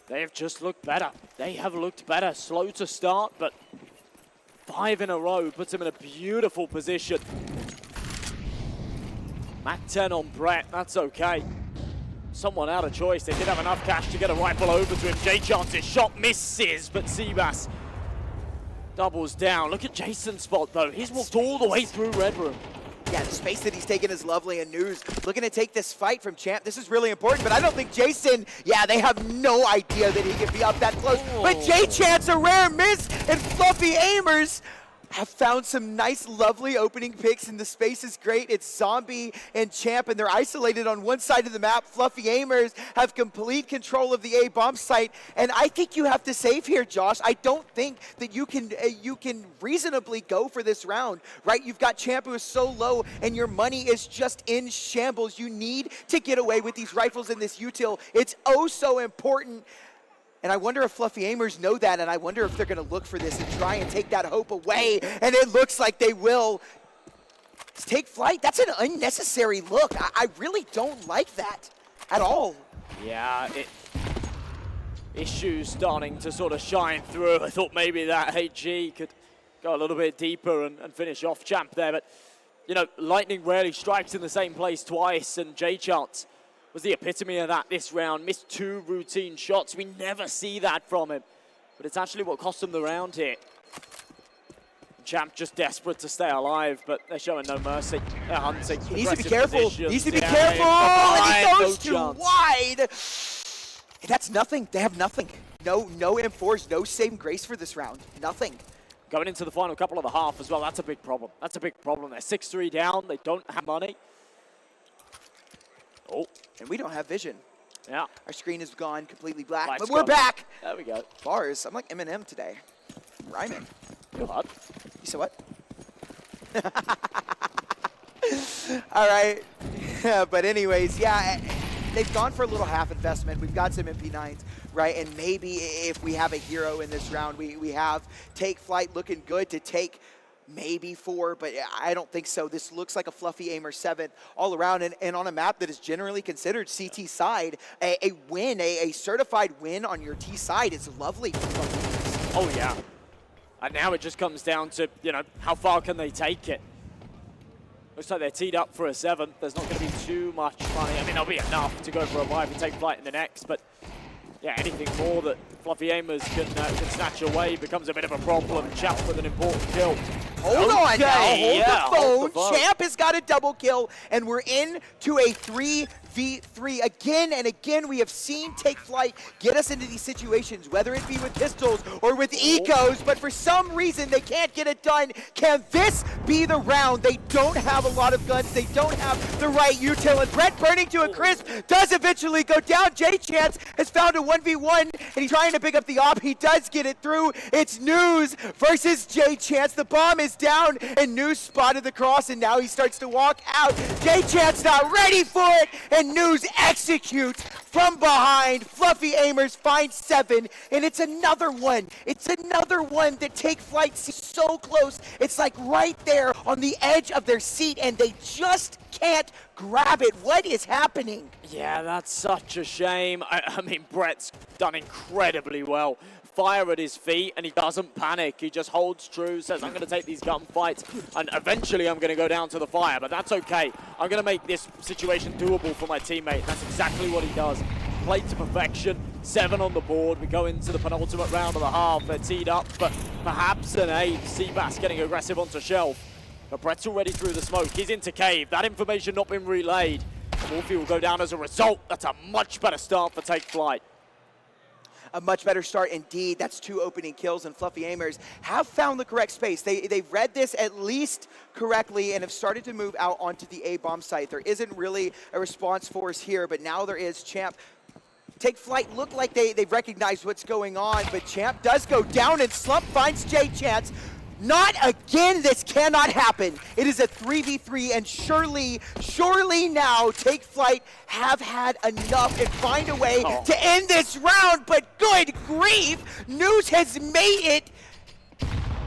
They have just looked better. They have looked better. Slow to start, but 5 in a row puts him in a beautiful position. Mac 10 on Brett, that's okay. Someone out of choice. They did have enough cash to get a rifle over to him. J-Chance's shot misses, but Seabass doubles down. Look at Jason's spot, though. He's walked all the way through Red Room. Yeah, the space that he's taken is lovely, and News looking to take this fight from Champ. This is really important, but I don't think Jason, yeah, they have no idea that he can be up that close. Oh. But J-Chance, a rare miss, and Fluffy Aimers have found some nice, lovely opening picks, and the space is great. It's Zombie and Champ, and they're isolated on one side of the map. Fluffy Aimers have complete control of the A-bomb site, and I think you have to save here, Josh. I don't think that you can reasonably go for this round, right? You've got Champ who is so low, and your money is just in shambles. You need to get away with these rifles in this util. It's oh so important. And I wonder if Fluffy Aimers know that, and I wonder if they're going to look for this and try and take that hope away, and it looks like they will. Take Flyte, that's an unnecessary look. I really don't like that at all. Yeah, issues starting to sort of shine through. I thought maybe that HG could go a little bit deeper and finish off Champ there, but, you know, lightning rarely strikes in the same place twice, and J-Chance was the epitome of that this round. Missed 2 routine shots. We never see that from him. But it's actually what cost him the round here. Champ just desperate to stay alive, but they're showing no mercy. They're hunting. He needs to be careful. He needs to be careful. And he goes too wide. That's nothing. They have nothing. No M4s, no saving grace for this round. Nothing. Going into the final couple of the half as well, that's a big problem. That's a big problem. They're 6-3 down. They don't have money. Oh. And we don't have vision. Yeah. Our screen is gone completely black, Light's but we're back. There we go. Bars. I'm like Eminem today. Rhyming. You're hot. You said what? All right. But anyways, yeah, they've gone for a little half investment. We've got some MP9s, right? And maybe if we have a hero in this round, we have Take Flyte looking good to take maybe 4, but I don't think so. This looks like a Fluffy Aimer 7 all around, and on a map that is generally considered CT side, a win, a certified win on your T side is lovely for Fluffy Aimers. Oh, yeah. And now it just comes down to, you know, how far can they take it? Looks like they're teed up for a 7. There's not going to be too much money. I mean, there'll be enough to go for a 5 and take Flyte in the next, but yeah, anything more that Fluffy Aimers can snatch away becomes a bit of a problem. Champ with an important kill. Hold on now, hold the phone. Champ has got a double kill, and we're into a 3v3. Again and again, we have seen Take Flyte get us into these situations, whether it be with pistols or with ecos, but for some reason, they can't get it done. Can this be the round? They don't have a lot of guns. They don't have the right util, and Brett burning to a crisp does eventually go down. J-Chance has found a 1v1, and he's trying to pick up the op. He does get it through. It's News versus J-Chance. The bomb is down, and News spotted the cross, and now he starts to walk out. J-Chance not ready for it, and News executes from behind. Fluffy Aimers find 7, and it's another one. It's another one that Take Flyte so close. It's like right there on the edge of their seat, and they just can't grab it. What is happening? Yeah, that's such a shame. I mean, Brett's done incredibly well. Fire at his feet, and he doesn't panic. He just holds true, says, I'm going to take these gunfights, and eventually I'm going to go down to the fire, but that's okay. I'm going to make this situation doable for my teammate. That's exactly what he does. played to perfection. 7 on the board. We go into the penultimate round of the half. They're teed up, but perhaps an 8. Seabass getting aggressive onto shelf. But Brett's already through the smoke. He's into cave. That information not been relayed. Morphe will go down as a result. That's a much better start for Take Flight. A much better start indeed. That's 2 opening kills, and Fluffy Aimers have found the correct space. They've read this at least correctly and have started to move out onto the A-bomb site. There isn't really a response force here, but now there is. Champ, Take Flight look like they've recognized what's going on, but Champ does go down, and Slump finds J-Chance. Not again, this cannot happen. It is a 3v3, and surely now Take Flight have had enough and find a way to end this round, but good grief, News has made it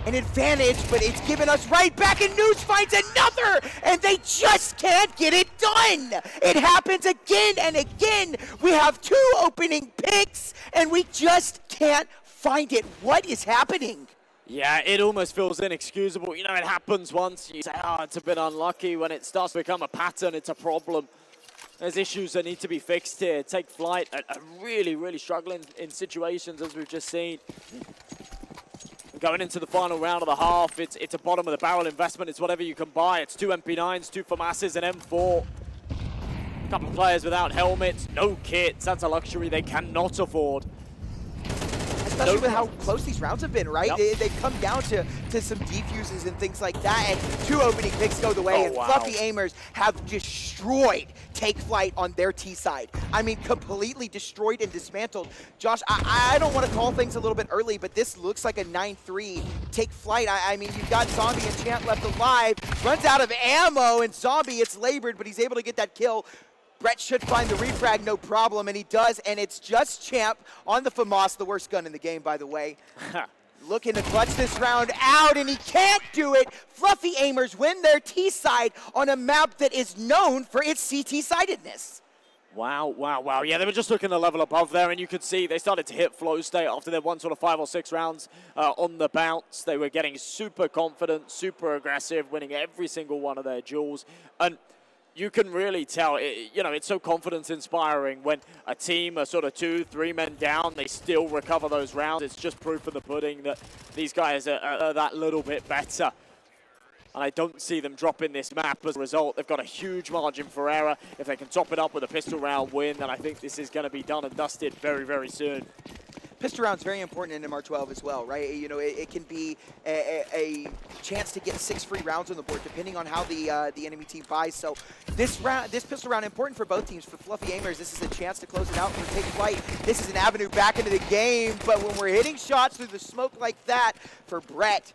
an advantage, but it's given us right back, and News finds another, and they just can't get it done. It happens again and again. We have 2 opening picks, and we just can't find it. What is happening? Yeah, it almost feels inexcusable. You know, it happens once. You say, oh, it's a bit unlucky. When it starts to become a pattern, it's a problem. There's issues that need to be fixed here. Take Flight are really struggling in situations, as we've just seen. Going into the final round of the half, it's a bottom of the barrel investment. It's whatever you can buy. It's 2 MP9s, 2 FAMASs, and M4. A couple of players without helmets, no kits. That's a luxury they cannot afford. Especially with how close these rounds have been, right? Yep. They've come down to some defuses and things like that, and 2 opening picks go the way, and Fluffy Aimers have destroyed Take Flight on their T side. I mean, completely destroyed and dismantled. Josh, I don't want to call things a little bit early, but this looks like a 9-3 Take Flight. I mean, you've got Zombie and Champ left alive, runs out of ammo, and Zombie, it's labored, but he's able to get that kill. Brett should find the refrag, no problem, and he does, and it's just Champ on the FAMAS, the worst gun in the game, by the way. Looking to clutch this round out, and he can't do it. Fluffy Aimers win their T-side on a map that is known for its CT-sidedness. Wow. Yeah, they were just looking a level above there, and you could see they started to hit flow state after their won sort of 5 or 6 rounds on the bounce. They were getting super confident, super aggressive, winning every single one of their duels. And you can really tell, it's so confidence-inspiring when a team are sort of 2-3 men down, they still recover those rounds. It's just proof of the pudding that these guys are that little bit better. And I don't see them dropping this map as a result. They've got a huge margin for error. If they can top it up with a pistol round win, then I think this is going to be done and dusted very soon. Pistol round's very important in MR12 as well, right? You know, it can be a chance to get 6 free rounds on the board, depending on how the enemy team buys. So this pistol round important for both teams. For Fluffy Aimers, this is a chance to close it out for Take Flight. This is an avenue back into the game, but when we're hitting shots through the smoke like that, for Brett,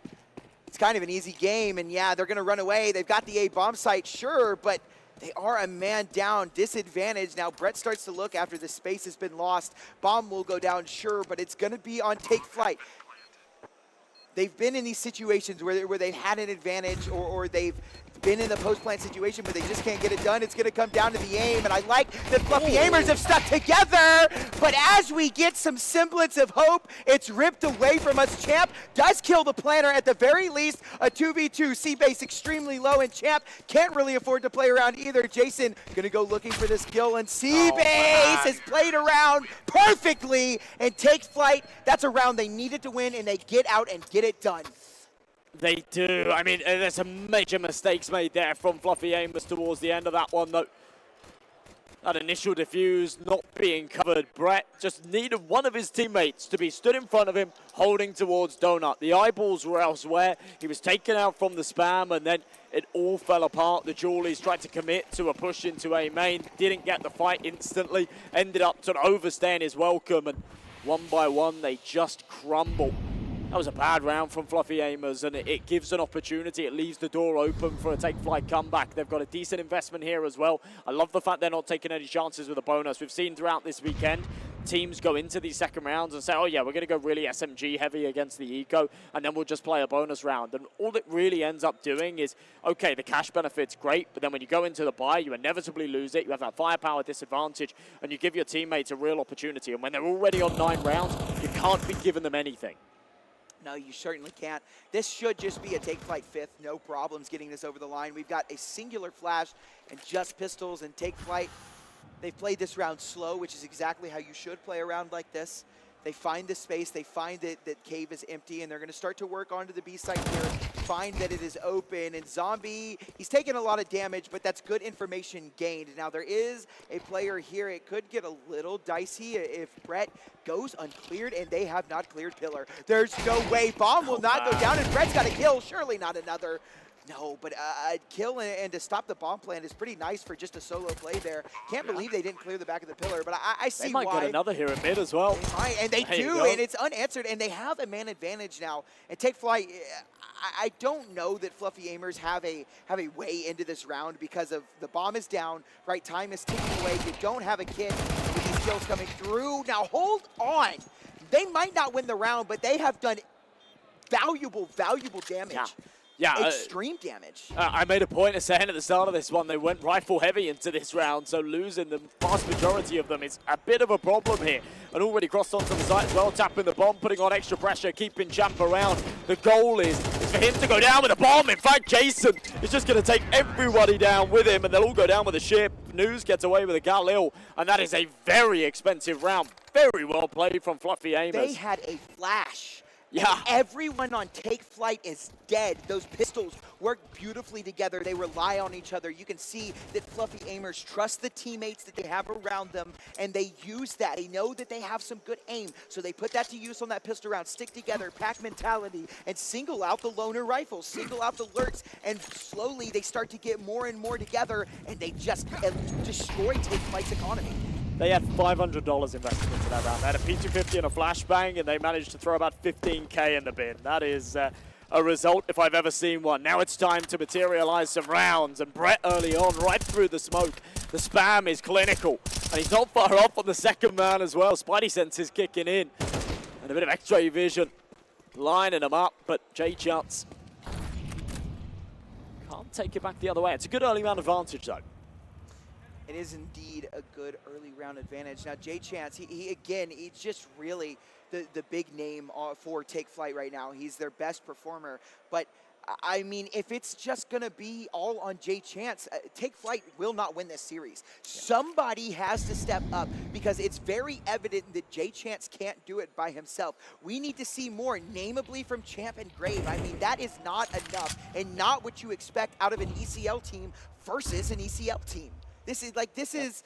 it's kind of an easy game, and yeah, they're gonna run away. They've got the A-bomb site, sure, but they are a man down, disadvantage. Now Brett starts to look after the space has been lost. Bomb will go down, sure, but it's gonna be on Take Flight. They've been in these situations where they've had an advantage or they've been in the post-plant situation, but they just can't get it done. It's gonna come down to the aim, and I like that Fluffy Aimers have stuck together, but as we get some semblance of hope, it's ripped away from us. Champ does kill the planner at the very least, a 2v2, C-base extremely low, and Champ can't really afford to play around either. Jason gonna go looking for this kill, and C-base has played around perfectly, and Take Flight, that's a round they needed to win, and they get out and get it done. They do. I mean, there's some major mistakes made there from Fluffy Aimers towards the end of that one, though. That initial defuse not being covered. Brett just needed one of his teammates to be stood in front of him, holding towards Donut. The eyeballs were elsewhere. He was taken out from the spam, and then it all fell apart. The Jewelies tried to commit to a push into A main, didn't get the fight instantly, ended up sort of overstaying his welcome, and one by one, they just crumble. That was a bad round from Fluffy Aimers, and it gives an opportunity. It leaves the door open for a Take Flight comeback. They've got a decent investment here as well. I love the fact they're not taking any chances with a bonus. We've seen throughout this weekend, teams go into these second rounds and say, oh yeah, we're going to go really SMG heavy against the eco, and then we'll just play a bonus round. And all it really ends up doing is, okay, the cash benefit's great, but then when you go into the buy, you inevitably lose it. You have that firepower disadvantage, and you give your teammates a real opportunity. And when they're already on 9 rounds, you can't be giving them anything. No, you certainly can't. This should just be a Take Flight 5th. No problems getting this over the line. We've got a singular flash and just pistols, and Take Flight They've played this round slow, which is exactly how you should play a round like this. They find the space, they find that cave is empty, and they're going to start to work onto the B site here, find that it is open, and Zombie, he's taking a lot of damage, but that's good information gained. Now, there is a player here. It could get a little dicey if Brett goes uncleared, and they have not cleared Pillar. There's no way. Bomb will not go down, and Brett's got a kill. Surely not another. No, but a kill and to stop the bomb plan is pretty nice for just a solo play there. Can't believe they didn't clear the back of the pillar, but I see why. They might get another here at mid as well. They might, and they do, and it's unanswered, and they have a man advantage now. And take Flyte, I don't know that Fluffy Aimers have a way into this round because of the bomb is down, right? Time is ticking away. You don't have a kid with these kills coming through. Now hold on. They might not win the round, but they have done valuable damage. Yeah, extreme damage. I made a point of saying at the start of this one, they went rifle heavy into this round, so losing the vast majority of them is a bit of a problem here. And already crossed onto the site as well, tapping the bomb, putting on extra pressure, keeping Champ around. The goal is for him to go down with a bomb. In fact, Jason is just going to take everybody down with him, and they'll all go down with a ship. News gets away with a Galil, and that is a very expensive round. Very well played from Fluffy Aimers. They had a flash. Yeah. And everyone on Take Flight is dead. Those pistols work beautifully together. They rely on each other. You can see that Fluffy Aimers trust the teammates that they have around them, and they use that. They know that they have some good aim, so they put that to use on that pistol round. Stick together, pack mentality, and single out the loner rifles, single out the lurks, and slowly they start to get more and more together, and they just destroy Take Flight's economy. They had $500 invested into that round. They had a P250 and a flashbang, and they managed to throw about 15K in the bin. That is a result if I've ever seen one. Now it's time to materialize some rounds, and Brett early on, right through the smoke. The spam is clinical, and he's not far off on the second man as well. Spidey sense is kicking in, and a bit of X-ray vision lining them up, but J-Chance can't take it back the other way. It's a good early round advantage, though. It is indeed a good early round advantage. Now, J-Chance, he's just really the big name for Take Flight right now. He's their best performer. But, I mean, if it's just going to be all on J-Chance, Take Flight will not win this series. Yeah. Somebody has to step up because it's very evident that J-Chance can't do it by himself. We need to see more, namely from Champ and Grave. I mean, that is not enough and not what you expect out of an ECL team versus an ECL team. This is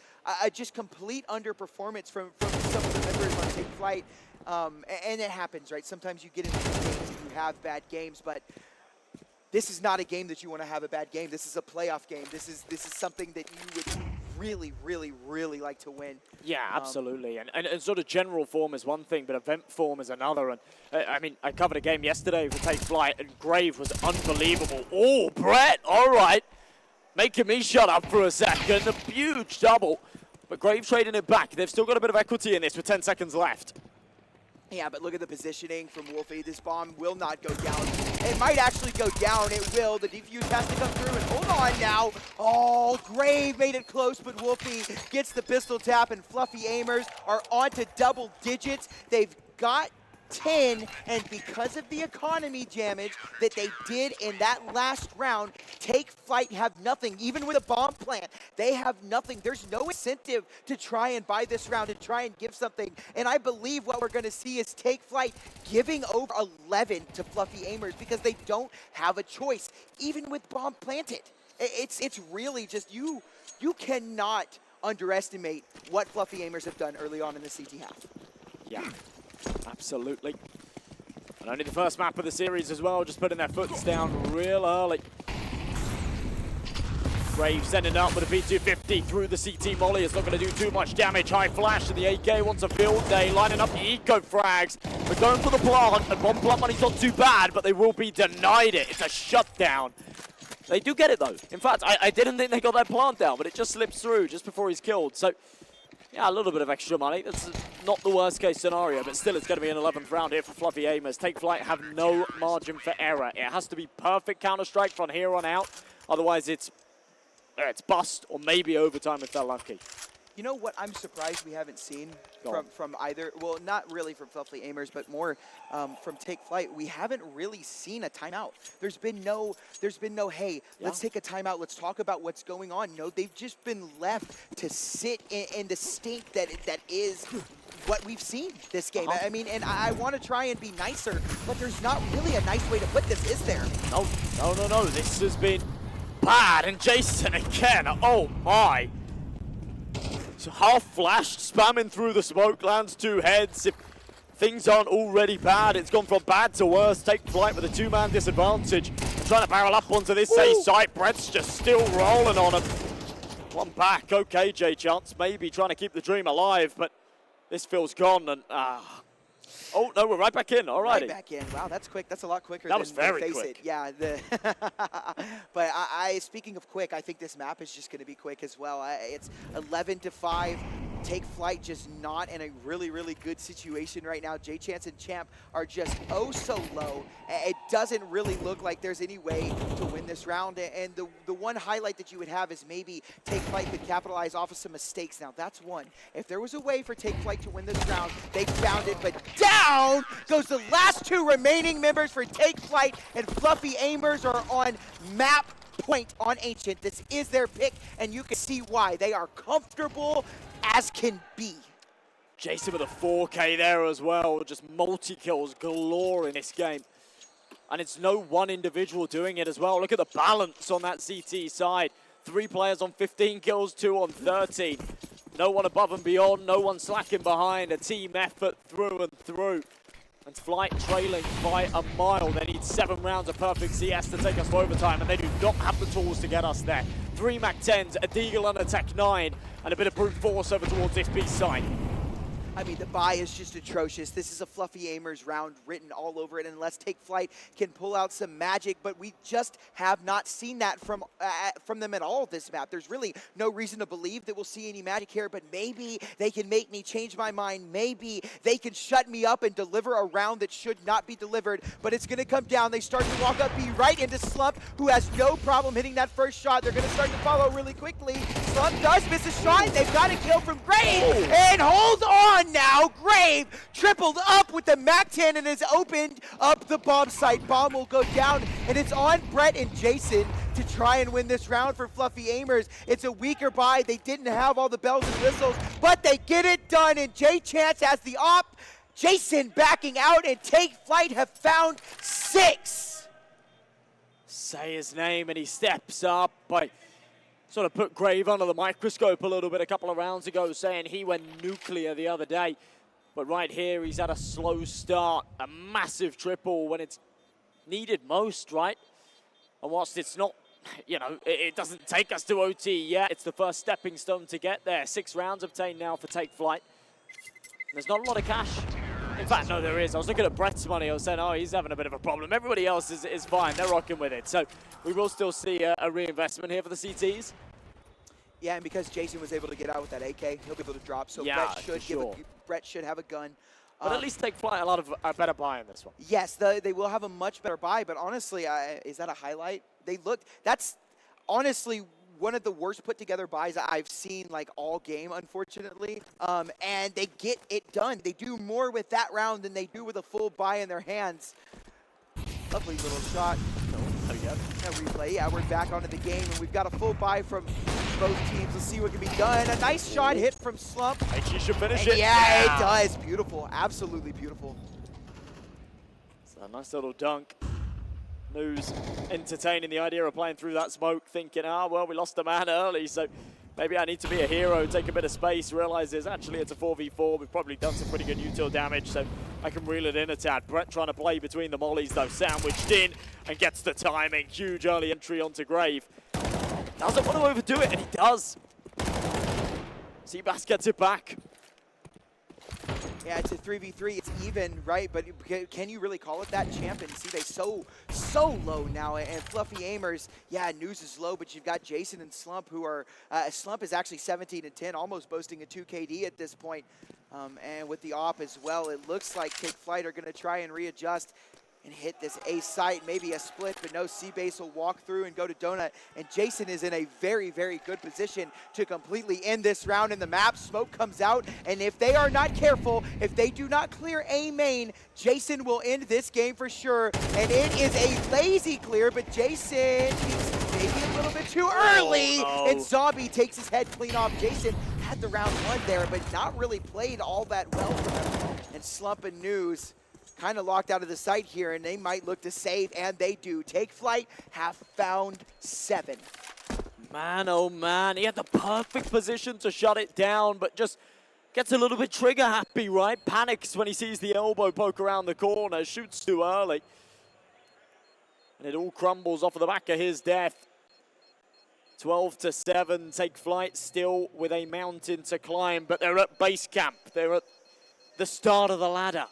just complete underperformance from some of the members on Take Flight, and it happens, right? Sometimes you get into games and you have bad games, but this is not a game that you want to have a bad game. This is a playoff game. This is something that you would really like to win. Yeah, absolutely. And sort of general form is one thing, but event form is another. And I mean, I covered a game yesterday for Take Flight, and Grave was unbelievable. Oh, Brett, all right. Making me shut up for a second. A huge double. But Grave trading it back. They've still got a bit of equity in this with 10 seconds left. Yeah, but look at the positioning from Wolfie. This bomb will not go down. It might actually go down. It will. The defuse has to come through. And hold on now. Oh, Grave made it close, but Wolfie gets the pistol tap, and Fluffy Aimers are on to double digits. They've got 10, and because of the economy damage that they did in that last round, Take Flight have nothing. Even with a bomb plant, they have nothing. There's no incentive to try and buy this round and try and give something. And I believe what we're going to see is Take Flight giving over 11 to Fluffy Aimers because they don't have a choice, even with bomb planted. It's really just you cannot underestimate what Fluffy Aimers have done early on in the CT half. Yeah. Absolutely. And only the first map of the series as well, just putting their foots down real early. Grave sending up with a P250 through the CT molly. It's not going to do too much damage. High flash, and the AK wants a field day, lining up the eco frags. They're going for the plant, and bomb plant money's not too bad, but they will be denied it. It's a shutdown. They do get it, though. In fact, I didn't think they got that plant down, but it just slips through just before he's killed. So, yeah, a little bit of extra money. That's not the worst case scenario, but still it's going to be an 11th round here for Fluffy Aimers. Take Flight have no margin for error. It has to be perfect Counter-Strike from here on out. Otherwise, it's bust or maybe overtime if they're lucky. You know what I'm surprised we haven't seen Go on. from either, well, not really from Fluffy Aimers, but more from Take Flight. We haven't really seen a timeout. There's been no, hey, let's take a timeout, let's talk about what's going on. No, they've just been left to sit in the stink that is what we've seen this game. I mean, and I want to try and be nicer, but there's not really a nice way to put this, is there? No. This has been bad. And Jason again. Oh my. So half flashed, spamming through the smoke, lands 2 heads. If things aren't already bad, it's gone from bad to worse. Take Flight with a 2-man disadvantage. Trying to barrel up onto this A site. Brett's just still rolling on him. One back. Okay, J Chance maybe trying to keep the dream alive, but this feels gone. And oh no, we're right back in. All righty. Right back in. Wow, that's quick. That's a lot quicker. That was very Face quick. It. Yeah. But speaking of quick, I think this map is just going to be quick as well. It's 11-5. Take Flight just not in a really, really good situation right now. J-Chance and Champ are just oh so low. It doesn't really look like there's any way to win this round. And the one highlight that you would have is maybe Take Flight could capitalize off of some mistakes. Now that's one. If there was a way for Take Flight to win this round, they found it. But down goes the last 2 remaining members for Take Flight, and Fluffy Aimers are on map point on Ancient. This is their pick, and you can see why. They are comfortable as can be. Jason with a 4K there as well. Just multi-kills galore in this game. And it's no one individual doing it as well. Look at the balance on that CT side. 3 players on 15 kills, 2 on 13. No one above and beyond, no one slacking behind. A team effort through and through. And Flyte trailing by a mile. They need 7 rounds of perfect CS to take us to overtime, and they do not have the tools to get us there. 3 MAC-10s, a Deagle and a Tech-9, and a bit of brute force over towards this B side. I mean, the buy is just atrocious. This is a Fluffy Aimers round written all over it, unless Take Flight can pull out some magic, but we just have not seen that from them at all this map. There's really no reason to believe that we'll see any magic here, but maybe they can make me change my mind. Maybe they can shut me up and deliver a round that should not be delivered, but it's going to come down. They start to walk up B right into Slump, who has no problem hitting that first shot. They're going to start to follow really quickly. Slump does miss a shot. They've got a kill from Grave, and hold on now. Grave tripled up with the MAC-10 and has opened up the bomb site. Bomb will go down, and it's on Brett and Jason to try and win this round for Fluffy Aimers. It's a weaker buy. They didn't have all the bells and whistles, but they get it done, and J-Chance has the op. Jason backing out, and Take Flight have found 6. Say his name, and he steps up by sort of put Grave under the microscope a little bit a couple of rounds ago, saying he went nuclear the other day. But right here, he's had a slow start, a massive triple when it's needed most, right? And whilst it's not, you know, it doesn't take us to OT yet, it's the first stepping stone to get there. 6 rounds obtained now for Take Flight. There's not a lot of cash. In fact, no, there is. I was looking at Brett's money. I was saying, oh, he's having a bit of a problem. Everybody else is fine. They're rocking with it. So we will still see a reinvestment here for the CTs. Yeah, and because Jason was able to get out with that AK, he'll be able to drop. So Yeah, Brett should have a gun. But at least Take Flight a better buy in this one. Yes, they will have a much better buy. But honestly, is that a highlight? That's honestly one of the worst put together buys I've seen like all game, unfortunately. And they get it done. They do more with that round than they do with a full buy in their hands. Lovely little shot. Oh, yeah. A replay. Yeah, we're back onto the game, and we've got a full buy from both teams. Let's see what can be done. A nice shot hit from Slump. I think she should finish And it. yeah, it does. Beautiful. Absolutely beautiful. So a nice little dunk. News entertaining the idea of playing through that smoke, thinking, well, we lost a man early, so maybe I need to be a hero, take a bit of space, realizes actually it's a 4v4. We've probably done some pretty good util damage, so I can reel it in a tad. Brett trying to play between the mollies, though, sandwiched in and gets the timing. Huge early entry onto Grave. Doesn't want to overdo it, and he does. Seabass gets it back. Yeah, it's a 3v3. It's even, right? But can you really call it that, Champ? And see, they so low now. And Fluffy Aimers, yeah, news is low, but you've got Jason and Slump, who are Slump is actually 17-10, almost boasting a 2 KD at this point. And with the op as well, it looks like Take Flight are going to try and readjust. and hit this A site, maybe a split, but no, C-Base will walk through and go to Donut, and Jason is in a very, very good position to completely end this round in the map. Smoke comes out, and if they are not careful, if they do not clear A main, Jason will end this game for sure, and it is a lazy clear, but Jason is maybe a little bit too early, and Zombie takes his head clean off. Jason had the round one there, but not really played all that well for him, and Slump and News kind of locked out of the site here, and they might look to save, and they do. Take Flight have found 7. Man, oh man, he had the perfect position to shut it down, but just gets a little bit trigger happy, right? Panics when he sees the elbow poke around the corner, shoots too early. And it all crumbles off of the back of his death. 12-7, Take Flight still with a mountain to climb, but they're at base camp. They're at the start of the ladder.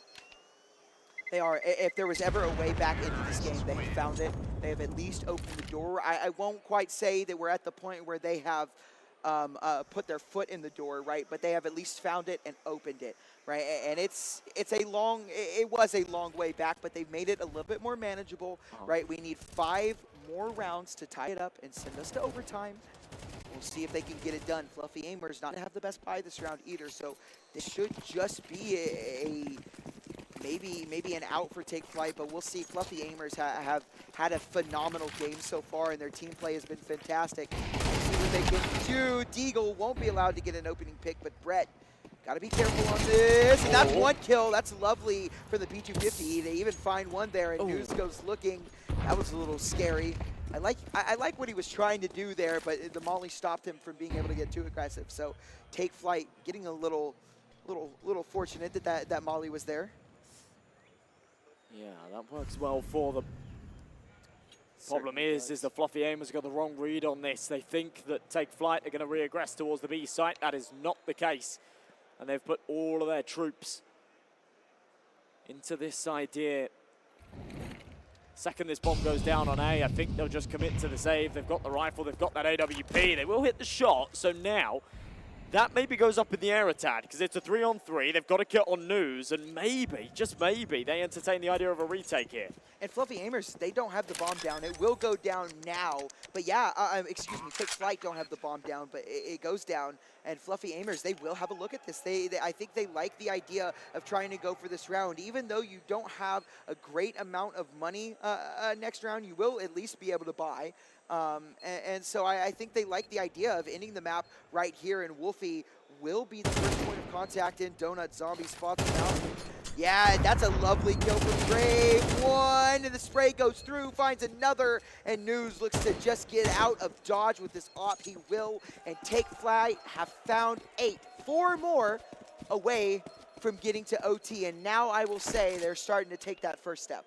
They are. If there was ever a way back into this game, they have found it. They have at least opened the door. I won't quite say that we're at the point where they have put their foot in the door, right? But they have at least found it and opened it, right? And it was a long way back, but they've made it a little bit more manageable, right? We need 5 more rounds to tie it up and send us to overtime. We'll see if they can get it done. Fluffy Aimers not to have the best buy this round either, so this should just be maybe an out for Take Flight, but we'll see. Fluffy Aimers have had a phenomenal game so far, and their team play has been fantastic. We'll see what they can do. Deagle won't be allowed to get an opening pick, but Brett, got to be careful on this. And that's 1 kill. That's lovely for the P250. They even find one there, and News goes looking. That was a little scary. I like what he was trying to do there, but the Molly stopped him from being able to get too aggressive. So Take Flight getting a little fortunate that Molly was there. Yeah, that works well for them. Problem is the Fluffy Aimers got the wrong read on this. They think that Take Flight are going to regress towards the B site. That is not the case. And they've put all of their troops into this idea. Second this bomb goes down on A, I think they'll just commit to the save. They've got the rifle, they've got that AWP. They will hit the shot, so now that maybe goes up in the air a tad, because it's a 3-on-3. They've got to kill on News, and maybe, just maybe, they entertain the idea of a retake here. And Fluffy Aimers, they don't have the bomb down. It will go down now. But yeah, excuse me, Take Flight don't have the bomb down, but it goes down. And Fluffy Aimers, they will have a look at this. I think they like the idea of trying to go for this round. Even though you don't have a great amount of money next round, you will at least be able to buy. And so I think they like the idea of ending the map right here, and Wolfie will be the first point of contact in. Donut Zombie spots him out. Yeah, that's a lovely kill from Brave. 1, and the spray goes through, finds another, and News looks to just get out of dodge with this op. He will, and Take Flight have found 8. 4 more away from getting to OT, and now I will say they're starting to take that first step.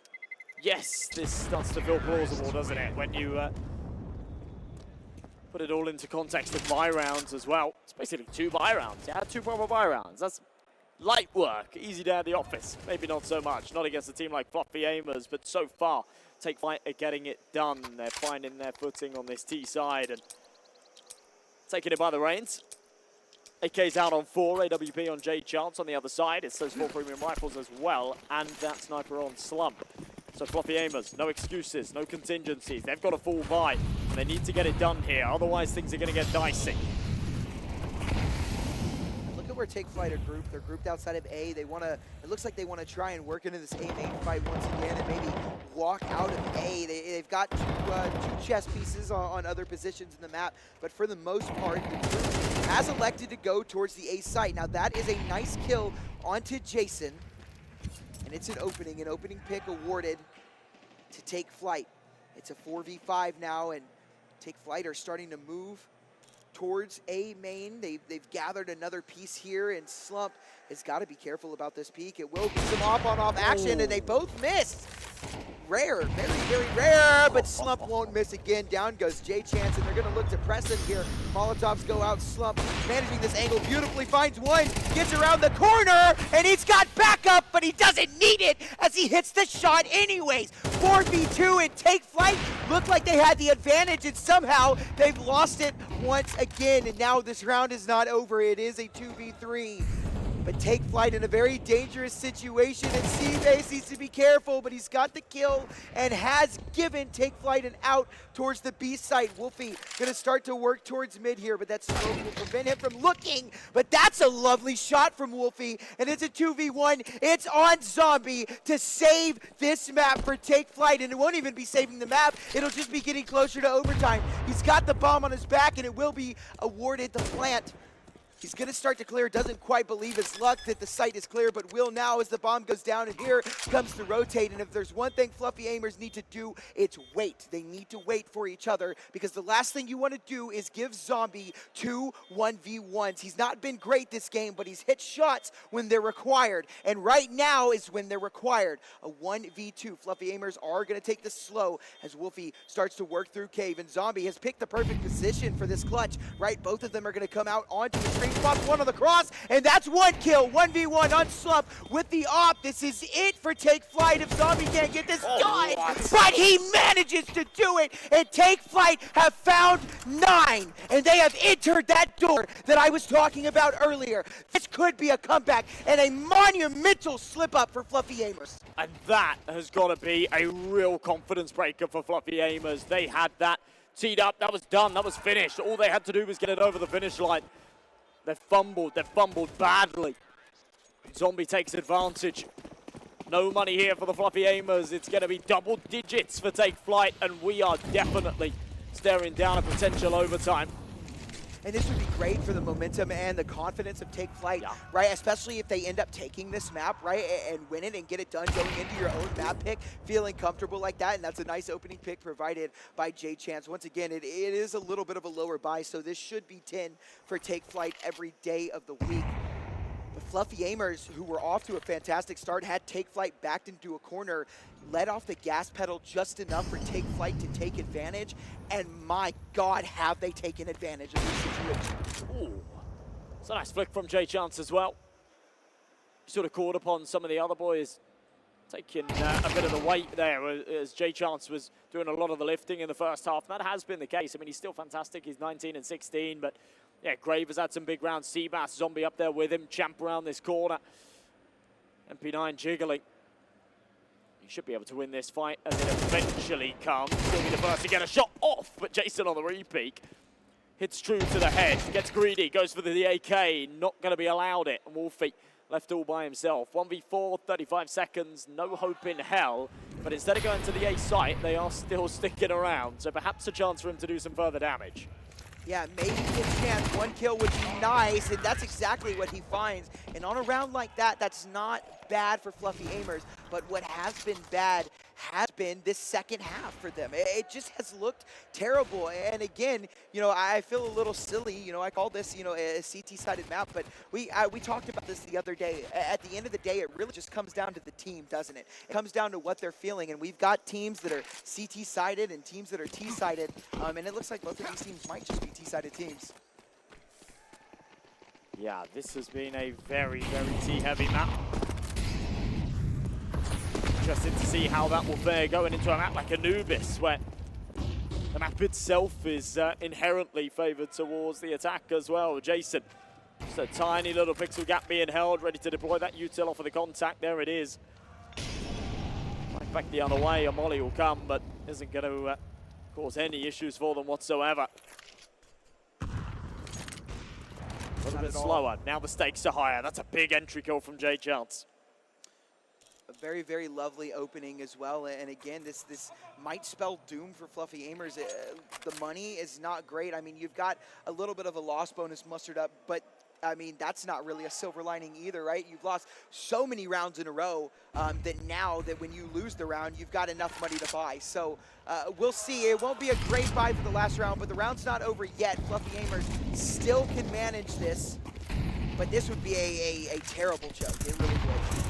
Yes, this starts to feel plausible, doesn't it? When you put it all into context of buy rounds as well. It's basically 2 buy rounds. Yeah, 2 proper buy rounds. That's light work, easy day at the office. Maybe not so much, not against a team like Fluffy Aimers, but so far, Take Flight are getting it done. They're finding their footing on this T side and taking it by the reins. AK's out on 4, AWP on J Chance on the other side. It's those 4 premium rifles as well, and that sniper on Slump. So Fluffy Aimers, no excuses, no contingencies. They've got a full buy, and they need to get it done here, otherwise things are going to get dicey. Where Take Flight are grouped. They're grouped outside of A. They want to, it looks like they want to try and work into this A main fight once again and maybe walk out of A. They've got two chess pieces on other positions in the map, but for the most part, the group has elected to go towards the A site. Now that is a nice kill onto Jason, and it's an opening pick awarded to Take Flight. It's a 4v5 now, and Take Flight are starting to move towards A main. They've gathered another piece here, and Slump has got to be careful about this peak. It will be some off-on-off action, and they both missed. Rare, very, very rare, but Slump won't miss again. Down goes J Chance, and they're going to look to press him here. Molotovs go out. Slump managing this angle beautifully, finds one, gets around the corner, and he's got backup, but he doesn't need it as he hits the shot anyways. 4v2 and Take Flight looked like they had the advantage, and somehow they've lost it once again, and now this round is not over. It is a 2v3. But Take Flight in a very dangerous situation, and C-Base needs to be careful, but he's got the kill and has given Take Flight an out towards the B site. Wolfie gonna start to work towards mid here, but that smoke will prevent him from looking, but that's a lovely shot from Wolfie, and it's a 2v1. It's on Zombie to save this map for Take Flight, and it won't even be saving the map, it'll just be getting closer to overtime. He's got the bomb on his back, and it will be awarded the plant. He's gonna start to clear, doesn't quite believe his luck that the site is clear, but will now as the bomb goes down, and here comes the rotate. And if there's one thing Fluffy Aimers need to do, it's wait. They need to wait for each other, because the last thing you wanna do is give Zombie two 1v1s. He's not been great this game, but he's hit shots when they're required. And right now is when they're required. A 1v2. Fluffy Aimers are gonna take this slow as Wolfie starts to work through Cave, and Zombie has picked the perfect position for this clutch, right? Both of them are gonna come out onto the screen. Spots one on the cross, and that's one kill. 1v1 on Slump with the op. This is it for Take Flight if Zombie can't get this done. But he manages to do it, and Take Flight have found 9, and they have entered that door that I was talking about earlier. This could be a comeback and a monumental slip up for Fluffy Aimers. And that has got to be a real confidence breaker for Fluffy Aimers. They had that teed up, that was done, that was finished. All they had to do was get it over the finish line. They fumbled badly. Zombie takes advantage. No money here for the Fluffy Aimers. It's going to be double digits for Take Flight, and we are definitely staring down a potential overtime. And this would be great for the momentum and the confidence of Take Flight, right? Especially if they end up taking this map, right, and win it and get it done going into your own map pick, feeling comfortable like that. And that's a nice opening pick provided by J Chance. Once again, it is a little bit of a lower buy, so this should be 10 for Take Flight every day of the week. The Fluffy Aimers, who were off to a fantastic start, had Take Flight backed into a corner, let off the gas pedal just enough for Take Flight to take advantage, and my God, have they taken advantage of this situation. Ooh, it's a nice flick from J Chance as well. Sort of caught upon some of the other boys taking a bit of the weight there as J Chance was doing a lot of the lifting in the first half. That has been the case. I mean, he's still fantastic. He's 19 and 16, but yeah, Grave has had some big rounds. Seabass, Zombie up there with him, champ around this corner. MP9 jiggling. He should be able to win this fight as it eventually comes. He'll be the first to get a shot off, but Jason on the repeat. Hits true to the head, gets greedy, goes for the AK, not going to be allowed it. And Wolfie left all by himself. 1v4, 35 seconds, no hope in hell. But instead of going to the A site, they are still sticking around. So perhaps a chance for him to do some further damage. Yeah, maybe a chance. One kill would be nice, and that's exactly what he finds. And on a round like that, that's not bad for Fluffy Aimers, but what has been bad has been this second half for them. It just has looked terrible. And again, you know, I feel a little silly. You know, I call this, you know, a CT-sided map, but we talked about this the other day. At the end of the day, it really just comes down to the team, doesn't it? It comes down to what they're feeling, and we've got teams that are CT-sided and teams that are T-sided, and it looks like both of these teams might just be T-sided teams. Yeah, this has been a very, very T-heavy map. Interested to see how that will fare going into a map like Anubis, where the map itself is inherently favored towards the attack as well. Jason, just a tiny little pixel gap being held, ready to deploy that util off of the contact. There it is. Right back the other way, a molly will come, but isn't going to cause any issues for them whatsoever. A little bit slower. Now the stakes are higher. That's a big entry kill from J Chance. A very, very lovely opening as well. And again, this might spell doom for Fluffy Aimers. The money is not great. I mean, you've got a little bit of a loss bonus mustered up, but I mean, that's not really a silver lining either, right? You've lost so many rounds in a row that now that when you lose the round, you've got enough money to buy. So we'll see. It won't be a great buy for the last round, but the round's not over yet. Fluffy Aimers still can manage this, but this would be a terrible choke. It really would.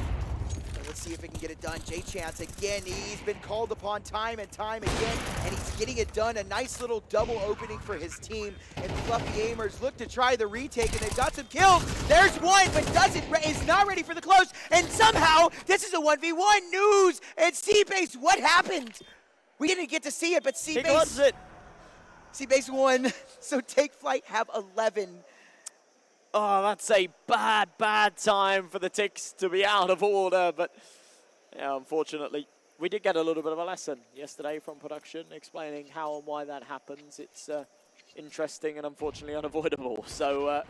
Let's see if we can get it done. J Chance again, he's been called upon time and time again, and he's getting it done. A nice little double opening for his team. And Fluffy Aimers look to try the retake, and they've got some kills. There's one, but is not ready for the close. And somehow, this is a 1v1 news. And C-Base, what happened? We didn't get to see it, but C-Base won. So Take Flight have 11. Oh, that's a bad, bad time for the ticks to be out of order. But yeah, unfortunately, we did get a little bit of a lesson yesterday from production explaining how and why that happens. It's interesting and unfortunately unavoidable. So,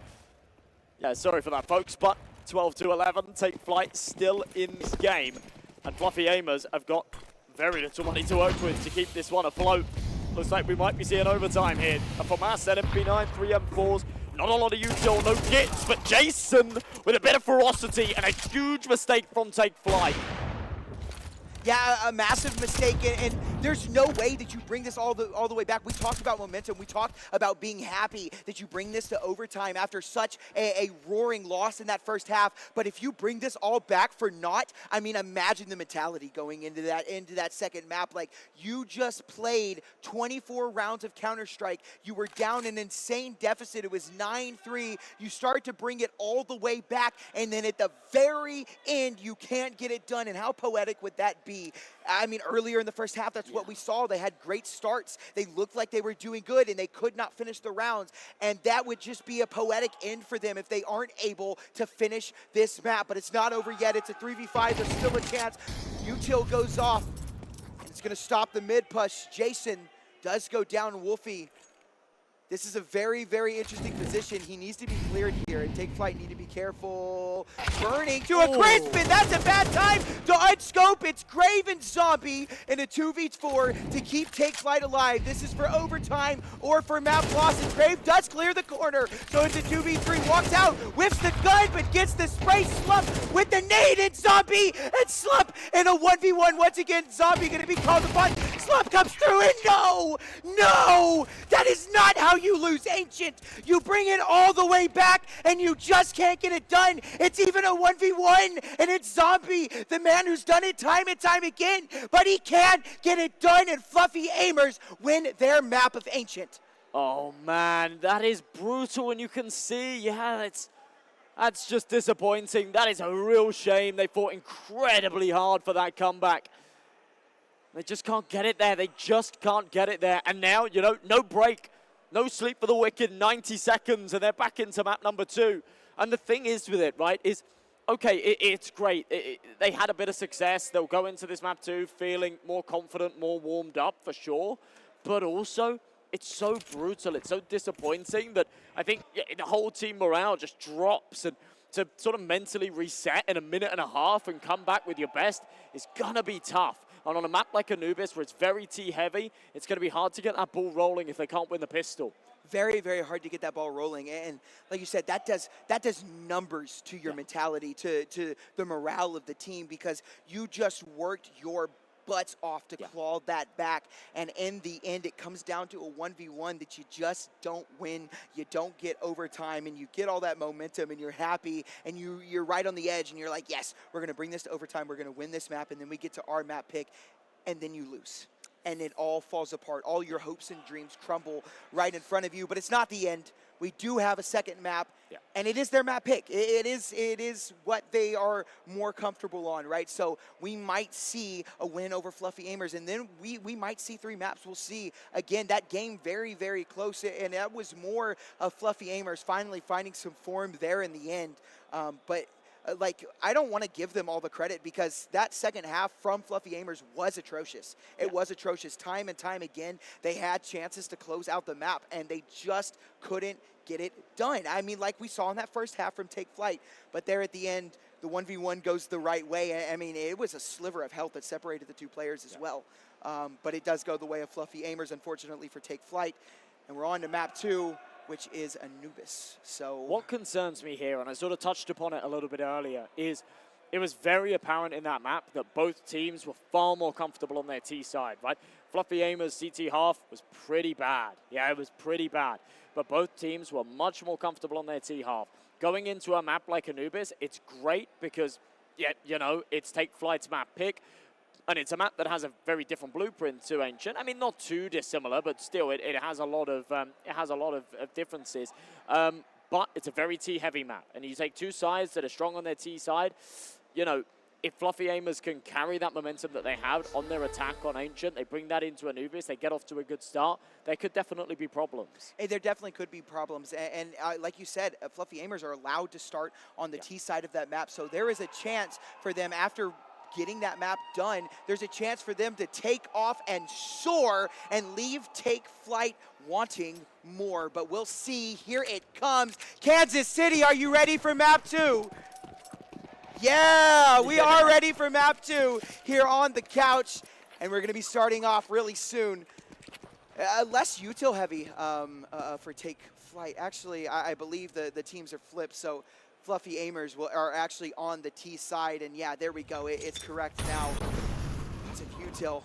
yeah, sorry for that, folks. But 12-11, Take Flight still in this game. And Fluffy Aimers have got very little money to work with to keep this one afloat. Looks like we might be seeing overtime here. And from us, NMP9, 3M4s, not a lot of util, no gits, but Jason with a bit of ferocity and a huge mistake from Take Flight. Yeah, a massive mistake, and there's no way that you bring this all the way back. We talked about momentum. We talked about being happy that you bring this to overtime after such a roaring loss in that first half. But if you bring this all back for naught, I mean, imagine the mentality going into that second map. Like, you just played 24 rounds of Counter-Strike. You were down an insane deficit. It was 9-3. You start to bring it all the way back, and then at the very end, you can't get it done. And how poetic would that be? I mean, earlier in the first half, that's what we saw. They had great starts. They looked like they were doing good, and they could not finish the rounds. And that would just be a poetic end for them if they aren't able to finish this map. But it's not over yet. It's a 3v5. There's still a chance. Util goes off, and it's going to stop the mid-push. Jason does go down. Wolfie, this is a very, very interesting position. He needs to be cleared here, and Take Flight need to be careful. Burning to a crisp, and that's a bad time to unscope. It's Grave and Zombie in a 2v4 to keep Take Flight alive. This is for overtime or for map loss, and Grave does clear the corner. So it's a 2v3, walks out, whiffs the gun, but gets the spray. Slump with the nade, and Zombie and Slump in a 1v1. Once again, Zombie gonna be called upon. Slump comes through, and no, that is not how you lose Ancient. You bring it all the way back, and you just can't get it done. It's even a 1v1, and it's Zombie, the man who's done it time and time again, but he can't get it done, and Fluffy Aimers win their map of Ancient. Oh, man, that is brutal, and you can see, yeah, that's just disappointing. That is a real shame. They fought incredibly hard for that comeback. They just can't get it there. They just can't get it there. And now, you know, no break. No sleep for the wicked, 90 seconds, and they're back into map number 2. And the thing is with it, right, is, okay, it's great. They had a bit of success. They'll go into this map 2 feeling more confident, more warmed up, for sure. But also, it's so brutal, it's so disappointing that I think the whole team morale just drops, and to sort of mentally reset in a minute and a half and come back with your best is gonna be tough. And on a map like Anubis, where it's very T-heavy, it's going to be hard to get that ball rolling if they can't win the pistol. Very, very hard to get that ball rolling. And like you said, that does numbers to your mentality, to the morale of the team, because you just worked your butts off to claw that back, and in the end it comes down to a 1v1 that you just don't win. You don't get overtime, and you get all that momentum, and you're happy, and you're right on the edge, and you're like, yes, we're going to bring this to overtime, we're going to win this map, and then we get to our map pick, and then you lose. And it all falls apart. All your hopes and dreams crumble right in front of you, but it's not the end. We do have a second map, and it is their map pick. It is what they are more comfortable on, right? So we might see a win over Fluffy Aimers, and then we might see 3 maps. We'll see. Again, that game very, very close, and that was more of Fluffy Aimers finally finding some form there in the end. But like, I don't want to give them all the credit, because that second half from Fluffy Aimers was atrocious. It was atrocious. Time and time again, they had chances to close out the map, and they just couldn't get it done. I mean, like we saw in that first half from Take Flight, but there at the end, the 1v1 goes the right way. I mean, it was a sliver of health that separated the 2 players as well. But it does go the way of Fluffy Aimers, unfortunately, for Take Flight. And we're on to map 2, which is Anubis. So what concerns me here, and I sort of touched upon it a little bit earlier, is it was very apparent in that map that both teams were far more comfortable on their T side, right? Fluffy Aimers' CT half was pretty bad. Yeah, it was pretty bad. But both teams were much more comfortable on their T half. Going into a map like Anubis, it's great because, yeah, you know, it's Take Flight's map pick. And it's a map that has a very different blueprint to Ancient. I mean, not too dissimilar, but still, it has a lot of differences. But it's a very T-heavy map, and you take 2 sides that are strong on their T side. You know, if Fluffy Aimers can carry that momentum that they have on their attack on Ancient, they bring that into Anubis, they get off to a good start, there could definitely be problems. Hey, there definitely could be problems. And like you said, Fluffy Aimers are allowed to start on the T side of that map. So there is a chance for them after getting that map done, there's a chance for them to take off and soar and leave Take Flight wanting more. But we'll see. Here it comes. Kansas City, are you ready for map 2? Yeah, we are ready for map 2 here on the couch, and we're going to be starting off really soon. Less util heavy for Take Flight. Actually, I believe the teams are flipped, so Fluffy Aimers are actually on the T side, and yeah, there we go. It's correct now. Lots of util.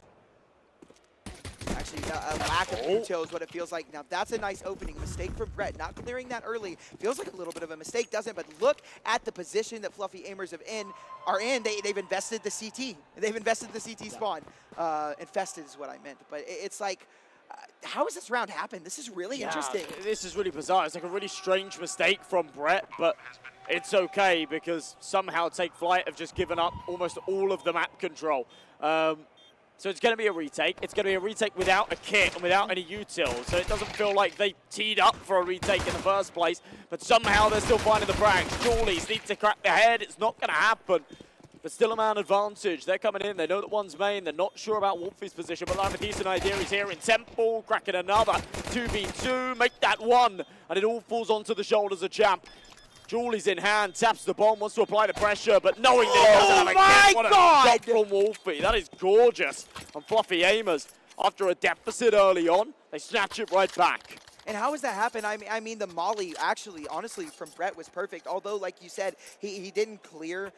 Actually, a lack of util is what it feels like. Now, that's a nice opening. Mistake from Brett, not clearing that early. Feels like a little bit of a mistake, doesn't, but look at the position that Fluffy Aimers are in. They've invested the CT. They've invested the CT spawn. Infested is what I meant, but it's like, how has this round happened? This is really interesting. This is really bizarre. It's like a really strange mistake from Brett, but it's okay because somehow Take Flight have just given up almost all of the map control. So it's going to be a retake. It's going to be a retake without a kit and without any util. So it doesn't feel like they teed up for a retake in the first place, but somehow they're still finding the frags. Jawlies need to crack their head. It's not going to happen. But still a man advantage. They're coming in. They know that one's main. They're not sure about Wolfie's position, but they have a decent idea. He's here in Temple, cracking another 2v2, make that one, and it all falls onto the shoulders of Champ. Jawlies in hand, taps the bomb, wants to apply the pressure, but knowing that he doesn't have a kit, what a shot from Wolfie. That is gorgeous. And Fluffy Aimers, after a deficit early on, they snatch it right back. And how has that happened? I mean, the molly actually, honestly, from Brett was perfect. Although, like you said, he didn't clear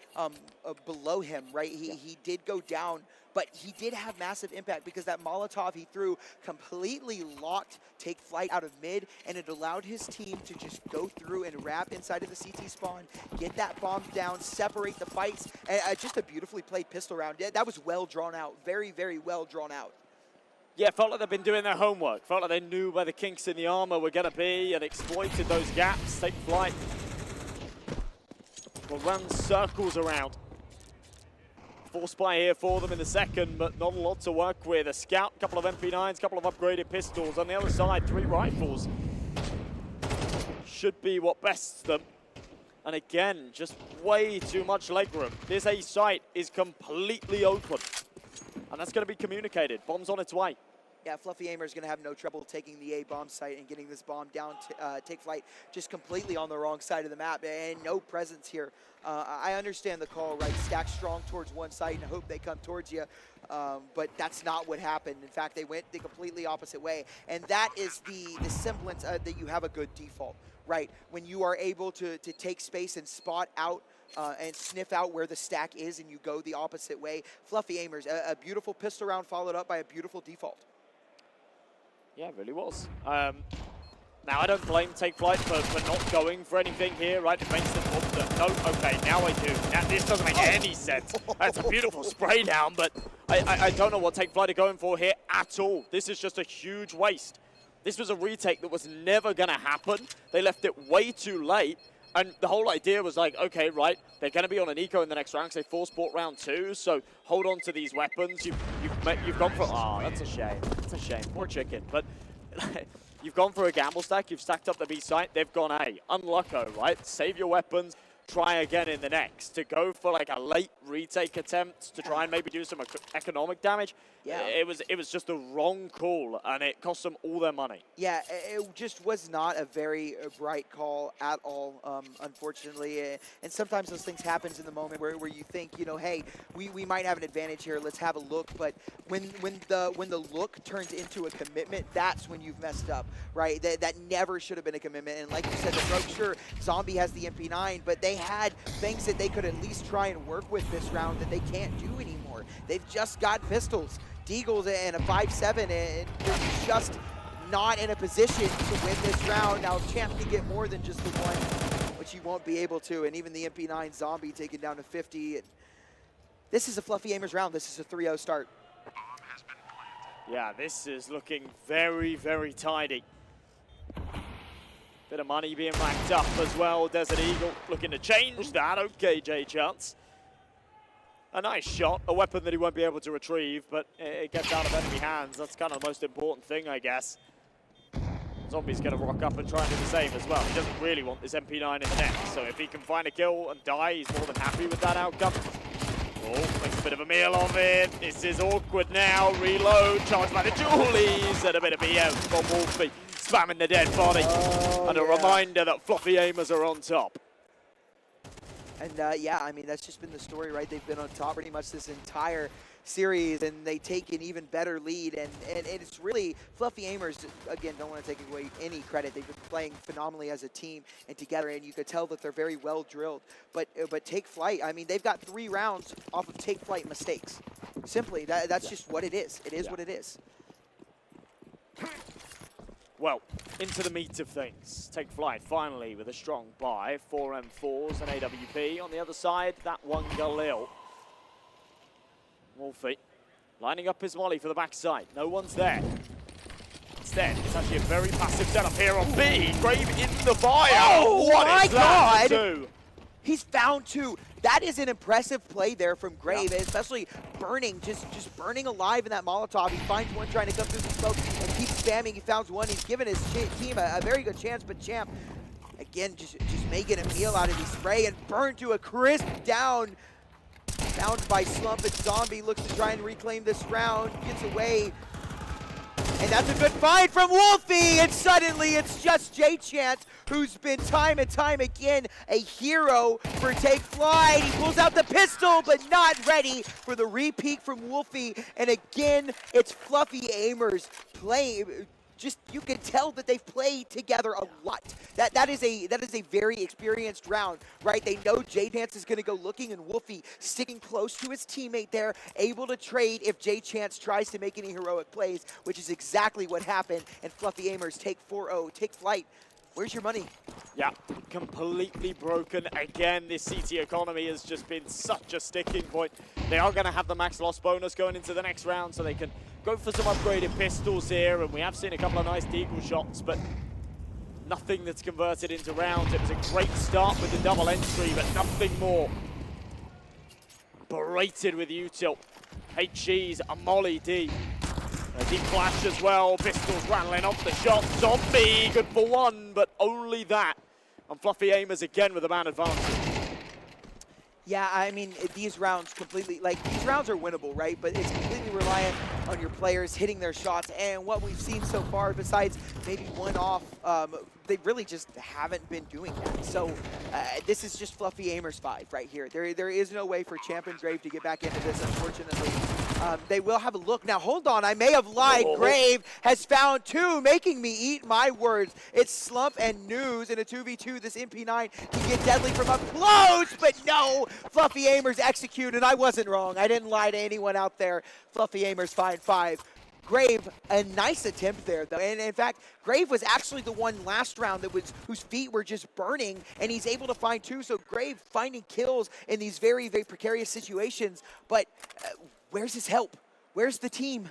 below him, right? He did go down, but he did have massive impact because that Molotov he threw completely locked Take Flight out of mid, and it allowed his team to just go through and wrap inside of the CT spawn, get that bomb down, separate the fights. Just a beautifully played pistol round. That was well drawn out, very, very well drawn out. Yeah, felt like they've been doing their homework. Felt like they knew where the kinks in the armor were going to be and exploited those gaps. Take Flight will run circles around. Force spy here for them in the second, but not a lot to work with. A scout, couple of MP9s, couple of upgraded pistols. On the other side, 3 rifles. Should be what bests them. And again, just way too much legroom. This A site is completely open. And that's going to be communicated. Bomb's on its way. Yeah, Fluffy Aimer is going to have no trouble taking the A bomb site and getting this bomb down to Take Flight just completely on the wrong side of the map, and no presence here. I understand the call, right? Stack strong towards one side and hope they come towards you, but that's not what happened. In fact, they went the completely opposite way, and that is the semblance that you have a good default, right? When you are able to take space and spot out and sniff out where the stack is and you go the opposite way. Fluffy Aimers, a beautiful pistol round followed up by a beautiful default. Yeah, it really was. Now, I don't blame Take Flight for not going for anything here, right? It makes them look no, okay, now I do. Now, this doesn't make any sense. That's a beautiful spray down, but I don't know what Take Flight are going for here at all. This is just a huge waste. This was a retake that was never going to happen. They left it way too late. And the whole idea was like, okay, right, they're going to be on an eco in the next round because they force bought round 2, so hold on to these weapons. You've gone for, oh, that's a shame. That's a shame. Poor chicken. But you've gone for a gamble stack. You've stacked up the B site. They've gone A. Unlucko, right? Save your weapons. Try again in the next. To go for like a late retake attempt to try and maybe do some economic damage, yeah, it was just the wrong call, and it cost them all their money. Yeah, it just was not a very bright call at all, unfortunately. And sometimes those things happen in the moment where you think, you know, hey, we might have an advantage here. Let's have a look. But when the look turns into a commitment, that's when you've messed up, right? That never should have been a commitment. And like you said, the Rogue, sure, Zombie has the MP9, but they had things that they could at least try and work with this round that they can't do anymore. They've just got pistols, Deagles, and a 5.7, and they're just not in a position to win this round. Now, Champ can get more than just the one, which he won't be able to, and even the MP9 Zombie taken down to 50. And this is a Fluffy Aimers round. This is a 3-0 start. Yeah, this is looking very, very tidy. Bit of money being racked up as well. Desert Eagle looking to change that. Okay, J-Chance. A nice shot, a weapon that he won't be able to retrieve, but it gets out of enemy hands. That's kind of the most important thing, I guess. Zombie's going to rock up and try and do the same as well. He doesn't really want this MP9 in the net, so if he can find a kill and die, he's more than happy with that outcome. Oh, makes a bit of a meal of it. This is awkward now. Reload, charged by the Julies, and a bit of BM from Wolfie, spamming the dead body. And a reminder that fluffy aimers are on top. And yeah, I mean, that's just been the story, right? They've been on top pretty much this entire series, and they take an even better lead. And it's really, Fluffy Aimers, again, don't want to take away any credit. They've been playing phenomenally as a team and together, and you could tell that they're very well drilled. But Take Flight, I mean, they've got 3 rounds off of Take Flight mistakes. Simply, that's just what it is. It is what it is. Well, into the meat of things. Take Flight finally with a strong buy. 4 M4s and AWP. On the other side, that one Galil. Wolfie lining up his volley for the backside. No one's there. Instead, it's actually a very passive setup here on B. Grave in the fire. Oh, what my is that God! to do? He's found 2. That is an impressive play there from Grave, especially burning, just burning alive in that Molotov. He finds one trying to come through the smoke and keeps spamming. He found one. He's given his team a very good chance, but Champ, again, just making a meal out of the spray and burned to a crisp down. Found by Slump, and Zombie looks to try and reclaim this round, gets away. And that's a good find from Wolfie, and suddenly it's just J-Chance, who's been time and time again a hero for Take Flight. He pulls out the pistol, but not ready for the repeat from Wolfie. And again, it's Fluffy Aimers playing. Just, you can tell that they've played together a lot. That is a very experienced round, right? They know J-Chance is going to go looking, and Wolfie sticking close to his teammate there, able to trade if J-Chance tries to make any heroic plays, which is exactly what happened. And Fluffy Aimers take 4-0, Take Flight. Where's your money? Yeah, completely broken again. This CT economy has just been such a sticking point. They are going to have the max loss bonus going into the next round, so they can go for some upgraded pistols here. And we have seen a couple of nice deagle shots, but nothing that's converted into rounds. It was a great start with the double entry, but nothing more. Berated with util. HG's a molly D. A deep flash as well, pistols rattling off the shot. Zombie, good for 1, but only that. And Fluffy Aimers again with a man advantage. Yeah, I mean, these rounds completely, like, these rounds are winnable, right? But it's completely reliant on your players hitting their shots. And what we've seen so far, besides maybe one off, they really just haven't been doing that. So this is just Fluffy Aimers 5 right here. There is no way for Champ and Grave to get back into this, unfortunately. They will have a look. Now, hold on. I may have lied. Oh. Grave has found 2, making me eat my words. It's Slump and News in a 2v2. This MP9 can get deadly from up close, but no. Fluffy Aimers execute, and I wasn't wrong. I didn't lie to anyone out there. Fluffy Aimers find 5. Grave, a nice attempt there, though. And in fact, Grave was actually the one last round that was whose feet were just burning, and he's able to find 2. So Grave finding kills in these very, very precarious situations. But where's his help? Where's the team?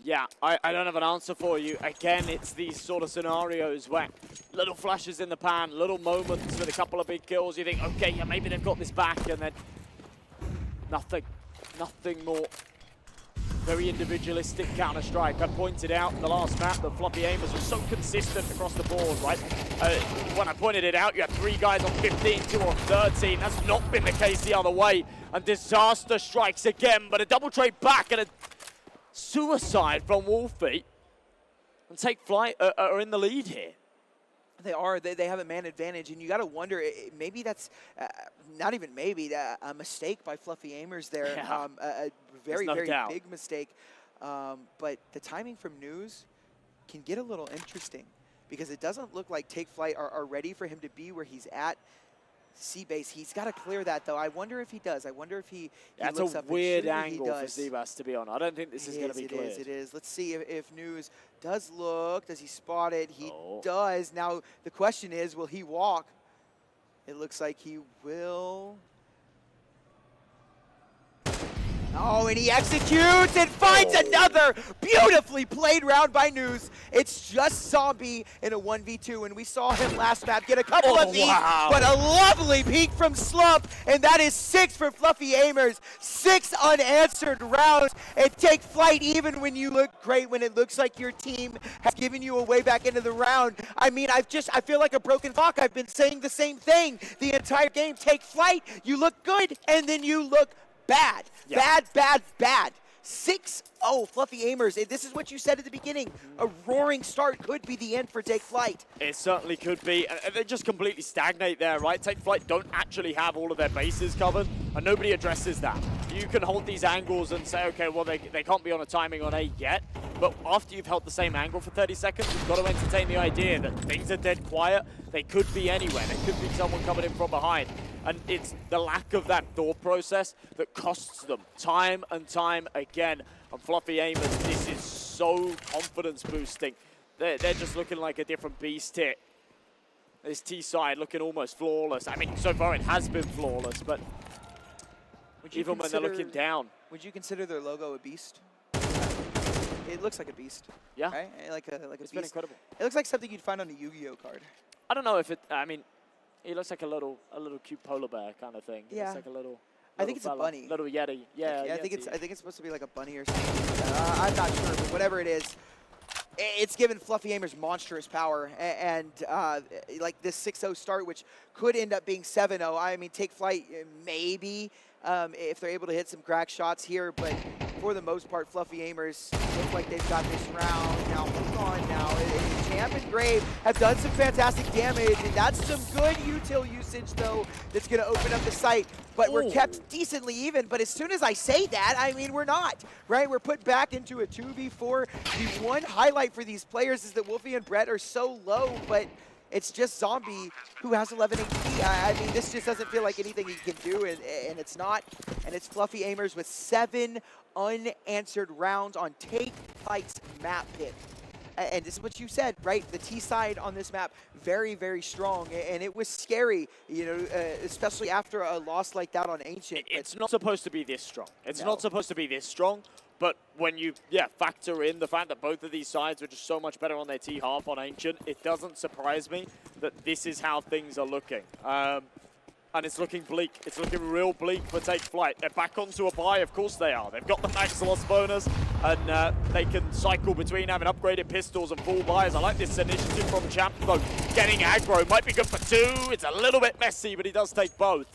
Yeah, I don't have an answer for you. Again, it's these sort of scenarios where little flashes in the pan, little moments with a couple of big kills. You think, okay, yeah, maybe they've got this back, and then nothing more. Very individualistic Counter-Strike. I pointed out in the last map that Fluffy Aimers was so consistent across the board, right? When I pointed it out, you had 3 guys on 15, 2 on 13. That's not been the case the other way. And disaster strikes again, but a double trade back and a suicide from Wolfie. And Take Flight are in the lead here. They are. They have a man advantage, and you got to wonder, maybe that's not even maybe a mistake by Fluffy Aimers there. Yeah. A very, no very doubt. big mistake. But the timing from News can get a little interesting because it doesn't look like Take Flight are ready for him to be where he's at. C-base, he's got to clear that, though. I wonder if he does. I wonder if he That's looks a up weird and angle for Zebas to be on. I don't think this is going to be cleared. It is. Let's see if News does look. Does he spot it? He Oh. does. Now, the question is, will he walk? It looks like he will. Oh, and he executes and finds another beautifully played round by News. It's just Zombie in a 1v2, and we saw him last map get a couple of these, but a lovely peek from Slump, and that is 6 for Fluffy Aimers. 6 unanswered rounds. And take Flyte even when you look great, when it looks like your team has given you a way back into the round. I mean, I feel like a broken clock. I've been saying the same thing the entire game. Take Flyte, you look good, and then you look bad. Yep. Bad. 6-0 Fluffy Aimers. This is what you said at the beginning. A roaring start could be the end for Take Flyte. It certainly could be. They just completely stagnate there, right? Take Flyte don't actually have all of their bases covered, and nobody addresses that. You can hold these angles and say, okay, well, they can't be on a timing on A yet, but after you've held the same angle for 30 seconds, you've got to entertain the idea that things are dead quiet. They could be anywhere. There could be someone coming in from behind. And it's the lack of that thought process that costs them time and time again. And Fluffy Aimers, this is so confidence boosting. They're just looking like a different beast here. This T side looking almost flawless. I mean, so far it has been flawless, but even when they're looking down. Would you consider their logo a beast? It looks like a beast. Yeah. Right? Like a it's beast. been incredible. It looks like something you'd find on a Yu-Gi-Oh card. I don't know if it, I mean, he looks like a little cute polar bear kind of thing. Yeah. It's like a little I think it's fella, a bunny. Little yeti. Yeah. I think it's supposed to be like a bunny or something. I'm not sure, but whatever it is, it's given Fluffy Aimers monstrous power, and like this 6-0 start, which could end up being 7-0. I mean, Take Flyte maybe if they're able to hit some crack shots here, but for the most part, Fluffy Aimers look like they've got this round. Now, hold on now. Champ and Grave have done some fantastic damage, and that's some good util usage, though, that's going to open up the site. But we're kept decently even, but as soon as I say that, I mean, we're not, right? We're put back into a 2v4. The one highlight for these players is that Wolfie and Brett are so low, but it's just Zombie who has 11 HP. I mean, this just doesn't feel like anything he can do, and it's not. And it's Fluffy Aimers with 7 unanswered rounds on Take Flyte's map pick. And this is what you said, right? The T side on this map, very, very strong, and it was scary, you know, especially after a loss like that on Ancient. It's not supposed to be this strong. It's not supposed to be this strong, but when you, factor in the fact that both of these sides were just so much better on their T half on Ancient, it doesn't surprise me that this is how things are looking. And it's looking bleak. It's looking real bleak for Take Flyte. They're back onto a buy, of course they are. They've got the max loss bonus, and they can cycle between having upgraded pistols and full buys. I like this initiative from Champ, though. Getting aggro might be good for 2. It's a little bit messy, but he does take both.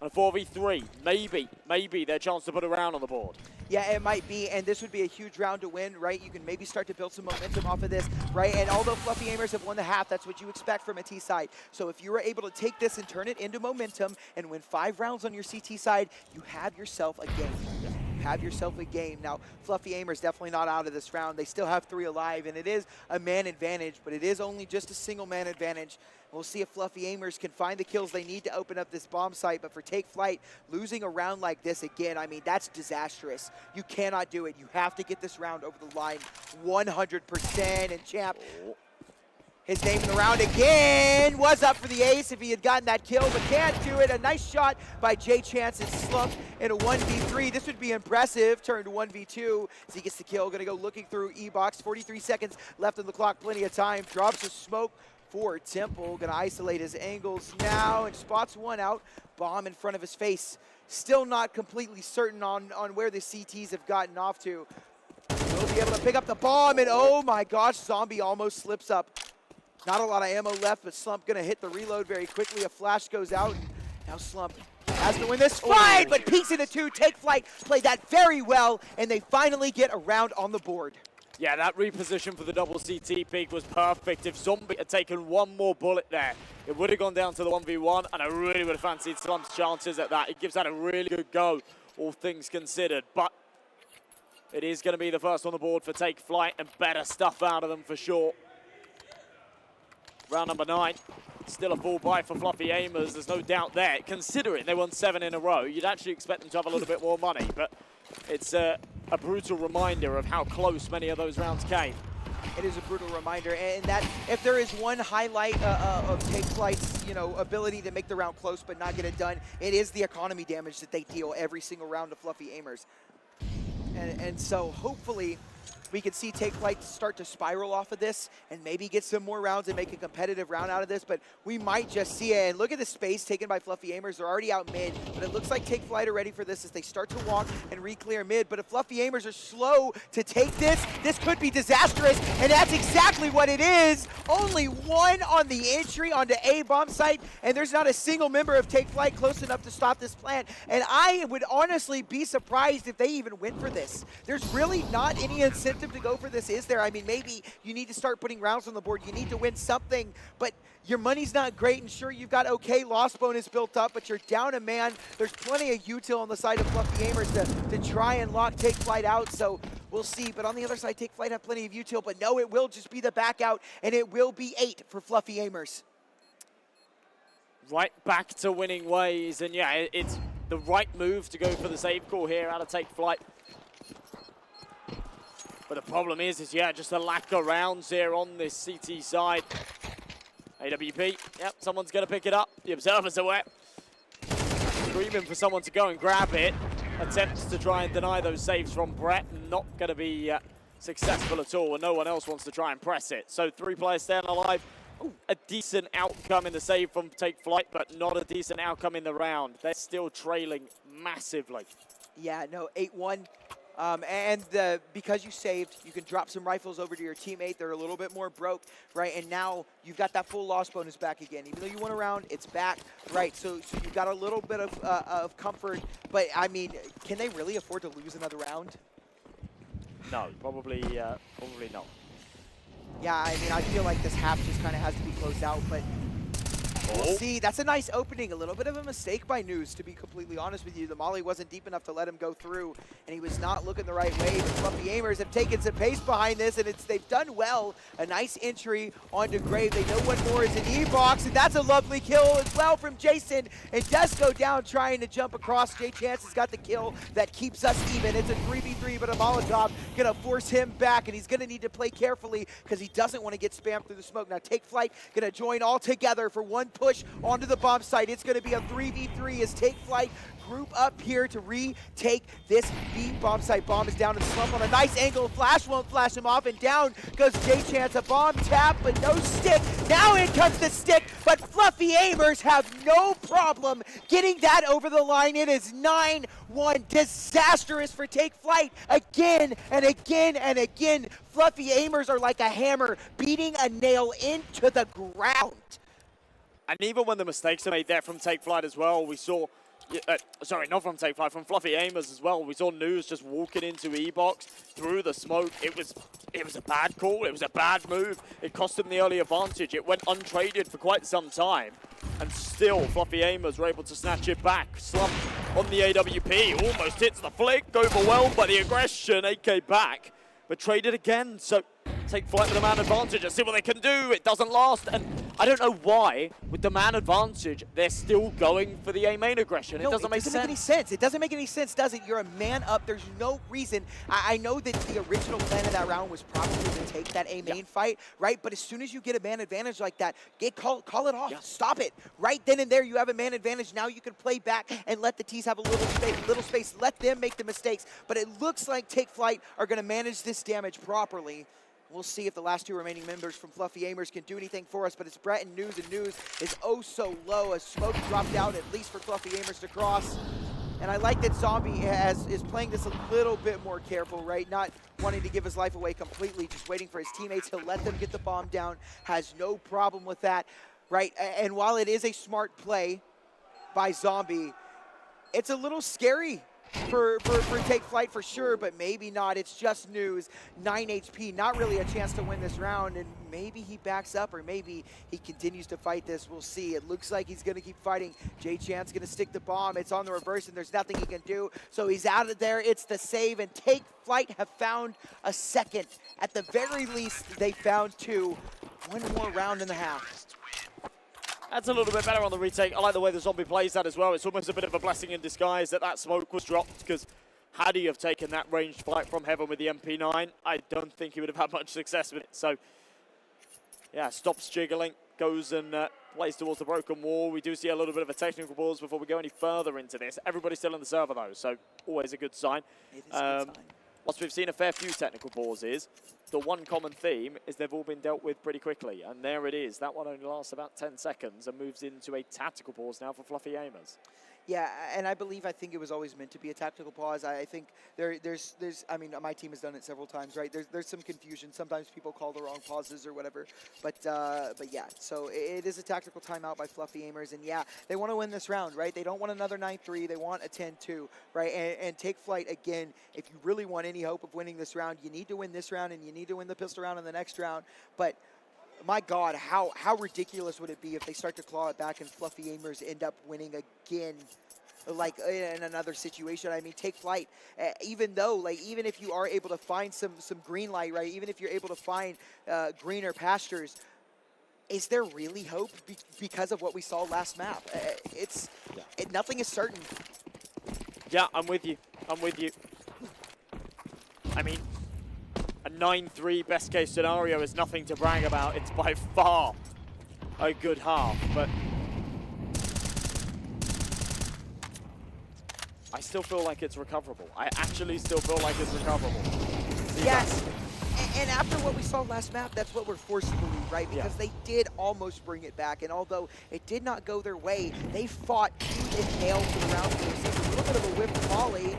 And a 4v3, maybe their chance to put a round on the board. Yeah, it might be, and this would be a huge round to win, right? You can maybe start to build some momentum off of this, right? And although Fluffy Aimers have won the half, that's what you expect from a T side. So if you were able to take this and turn it into momentum and win 5 rounds on your CT side, you have yourself a game. Have yourself a game. Now, Fluffy Aimers definitely not out of this round. They still have 3 alive, and it is a man advantage, but it is only just a single man advantage. We'll see if Fluffy Aimers can find the kills they need to open up this bomb site, but for Take Flyte, losing a round like this again, I mean, that's disastrous. You cannot do it. You have to get this round over the line 100%, and Champ, his name in the round again, was up for the ace if he had gotten that kill, but can't do it. A nice shot by Jay Chance and Slump in a 1v3. This would be impressive. Turned to 1v2 as he gets the kill. Gonna go looking through E-Box. 43 seconds left on the clock, plenty of time. Drops a smoke for Temple. Gonna isolate his angles now and spots one out. Bomb in front of his face. Still not completely certain on where the CTs have gotten off to. Will be able to pick up the bomb, and oh my gosh, Zombie almost slips up. Not a lot of ammo left, but Slump gonna hit the reload very quickly. A flash goes out, and now Slump has to win this fight, but peeks into 2. Take Flyte played that very well, and they finally get a round on the board. Yeah, that reposition for the double CT peak was perfect. If Zombie had taken one more bullet there, it would have gone down to the 1v1, and I really would have fancied Slump's chances at that. It gives that a really good go, all things considered. But it is going to be the first on the board for Take Flyte, and better stuff out of them for sure. Round number 9. Still a full buy for Fluffy Aimers, there's no doubt there. Considering they won 7 in a row, you'd actually expect them to have a little bit more money, but it's a brutal reminder of how close many of those rounds came. it is a brutal reminder. And that if there is one highlight of Take Flight's, ability to make the round close but not get it done, it is the economy damage that they deal every single round to Fluffy Aimers. And so hopefully we can see Take Flight start to spiral off of this and maybe get some more rounds and make a competitive round out of this, but we might just see it. And look at the space taken by Fluffy Aimers. They're already out mid, but it looks like Take Flight are ready for this as they start to walk and re-clear mid. But if Fluffy Aimers are slow to take this, this could be disastrous, and that's exactly what it is. Only one on the entry onto A bomb site, and there's not a single member of Take Flight close enough to stop this plant. And I would honestly be surprised if they even went for this. There's really not any incentive to go for this, is there? I mean, maybe you need to start putting rounds on the board. You need to win something, but your money's not great, and sure, you've got okay loss bonus built up, but you're down a man. There's plenty of util on the side of Fluffy Aimers to try and lock Take Flight out, so we'll see. But on the other side, Take Flight have plenty of util, but no, it will just be the back out, and it will be 8 for Fluffy Aimers. Right back to winning ways, and yeah, it's the right move to go for the save call here out of Take Flight. But the problem is yeah, just the lack of rounds here on this CT side. AWP, yep, someone's going to pick it up. The Observer's aware. Screaming for someone to go and grab it. Attempts to try and deny those saves from Brett. Not going to be successful at all, and no one else wants to try and press it. So 3 players staying alive. Ooh, a decent outcome in the save from Take Flight, but not a decent outcome in the round. They're still trailing massively. Yeah, no, 8-1. Because you saved, you can drop some rifles over to your teammate. They're a little bit more broke, right? And now you've got that full loss bonus back again. Even though you won a round, it's back, right? So you've got a little bit of comfort. But, I mean, can they really afford to lose another round? No, probably not. Yeah, I mean, I feel like this half just kind of has to be closed out, but we'll see. That's a nice opening. A little bit of a mistake by News, to be completely honest with you. The molly wasn't deep enough to let him go through, and he was not looking the right way. The Fluffy Aimers have taken some pace behind this, and they've done well. A nice entry onto Grave. They know what more is in E-Box, and that's a lovely kill as well from Jason. And does go down trying to jump across. Jay Chance has got the kill that keeps us even. It's a 3v3, but a Molotov going to force him back, and he's going to need to play carefully because he doesn't want to get spammed through the smoke. Now Take Flight going to join all together for one push onto the bomb site. It's going to be a 3v3 as Take Flight group up here to retake this B bomb site. Bomb is down in the slump on a nice angle. Flash won't flash him off, and down goes J-Chance. A bomb tap, but no stick. Now in comes the stick, but Fluffy Aimers have no problem getting that over the line. It is 9-1. Disastrous for Take Flight again and again and again. Fluffy Aimers are like a hammer beating a nail into the ground. And even when the mistakes are made there from Take Flight as well, we saw, sorry, not from Take Flight, from Fluffy Aimers as well. We saw News just walking into E-Box through the smoke. It was a bad call. It was a bad move. It cost him the early advantage. It went untraded for quite some time. And still, Fluffy Aimers were able to snatch it back. Slump on the AWP. Almost hits the flick. Overwhelmed by the aggression. AK back. But traded again. So Take Flight with a man advantage. Let's see what they can do. It doesn't last. And I don't know why, with the man advantage, they're still going for the A main aggression. It doesn't make any sense. It doesn't make any sense, does it? You're a man up. There's no reason. I know that the original plan of that round was probably to take that A main fight, right? But as soon as you get a man advantage like that, call it off. Stop it. Right then and there, you have a man advantage. Now you can play back and let the T's have a little space. Let them make the mistakes. But it looks like Take Flight are going to manage this damage properly. We'll see if the last 2 remaining members from Fluffy Aimers can do anything for us, but it's Brett and News is oh so low as smoke dropped out, at least for Fluffy Aimers to cross. And I like that Zombie is playing this a little bit more careful, right? Not wanting to give his life away completely, just waiting for his teammates. He'll let them get the bomb down, has no problem with that, right? And while it is a smart play by Zombie, it's a little scary for Take Flight for sure, but maybe not. It's just News, 9 HP, not really a chance to win this round, and maybe he backs up or maybe he continues to fight this. We'll see. It looks like he's going to keep fighting. J-Chan's going to stick the bomb. It's on the reverse, and there's nothing he can do, so he's out of there. It's the save, and Take Flight have found a second. At the very least, they found 2. One more round and a half. That's a little bit better on the retake. I like the way the Zombie plays that as well. It's almost a bit of a blessing in disguise that smoke was dropped, because Had he have taken that ranged fight from Heaven with the MP9, I don't think he would have had much success with it. So, yeah, stops jiggling, goes and plays towards the broken wall. We do see a little bit of a technical pause before we go any further into this. Everybody's still on the server, though, so always a good sign. It is a good sign. Whilst we've seen a fair few technical pauses, the one common theme is they've all been dealt with pretty quickly. And there it is. That one only lasts about 10 seconds and moves into a tactical pause now for Fluffy Aimers. Yeah, and I think it was always meant to be a tactical pause. I think there's I mean, my team has done it several times, right? There's some confusion. Sometimes people call the wrong pauses or whatever. But yeah, so it is a tactical timeout by Fluffy Aimers. And yeah, they want to win this round, right? They don't want another 9-3. They want a 10-2, right? And take Flyte again. If you really want any hope of winning this round, you need to win this round and you need to win the pistol round in the next round. But my God, how ridiculous would it be if they start to claw it back and Fluffy Aimers end up winning again, like in another situation? I mean, take Flyte. Even if you are able to find some green light, right? Even if you're able to find greener pastures, is there really hope because of what we saw last map? Nothing is certain. Yeah, I'm with you. I mean, a 9-3 best case scenario is nothing to brag about. It's by far a good half, but I still feel like it's recoverable. I actually still feel like it's recoverable. Yes, and after what we saw last map, that's what we're forced to believe, right? Because they did almost bring it back, and although it did not go their way, they fought tooth and nail for the round. There's a little bit of a whipped volley.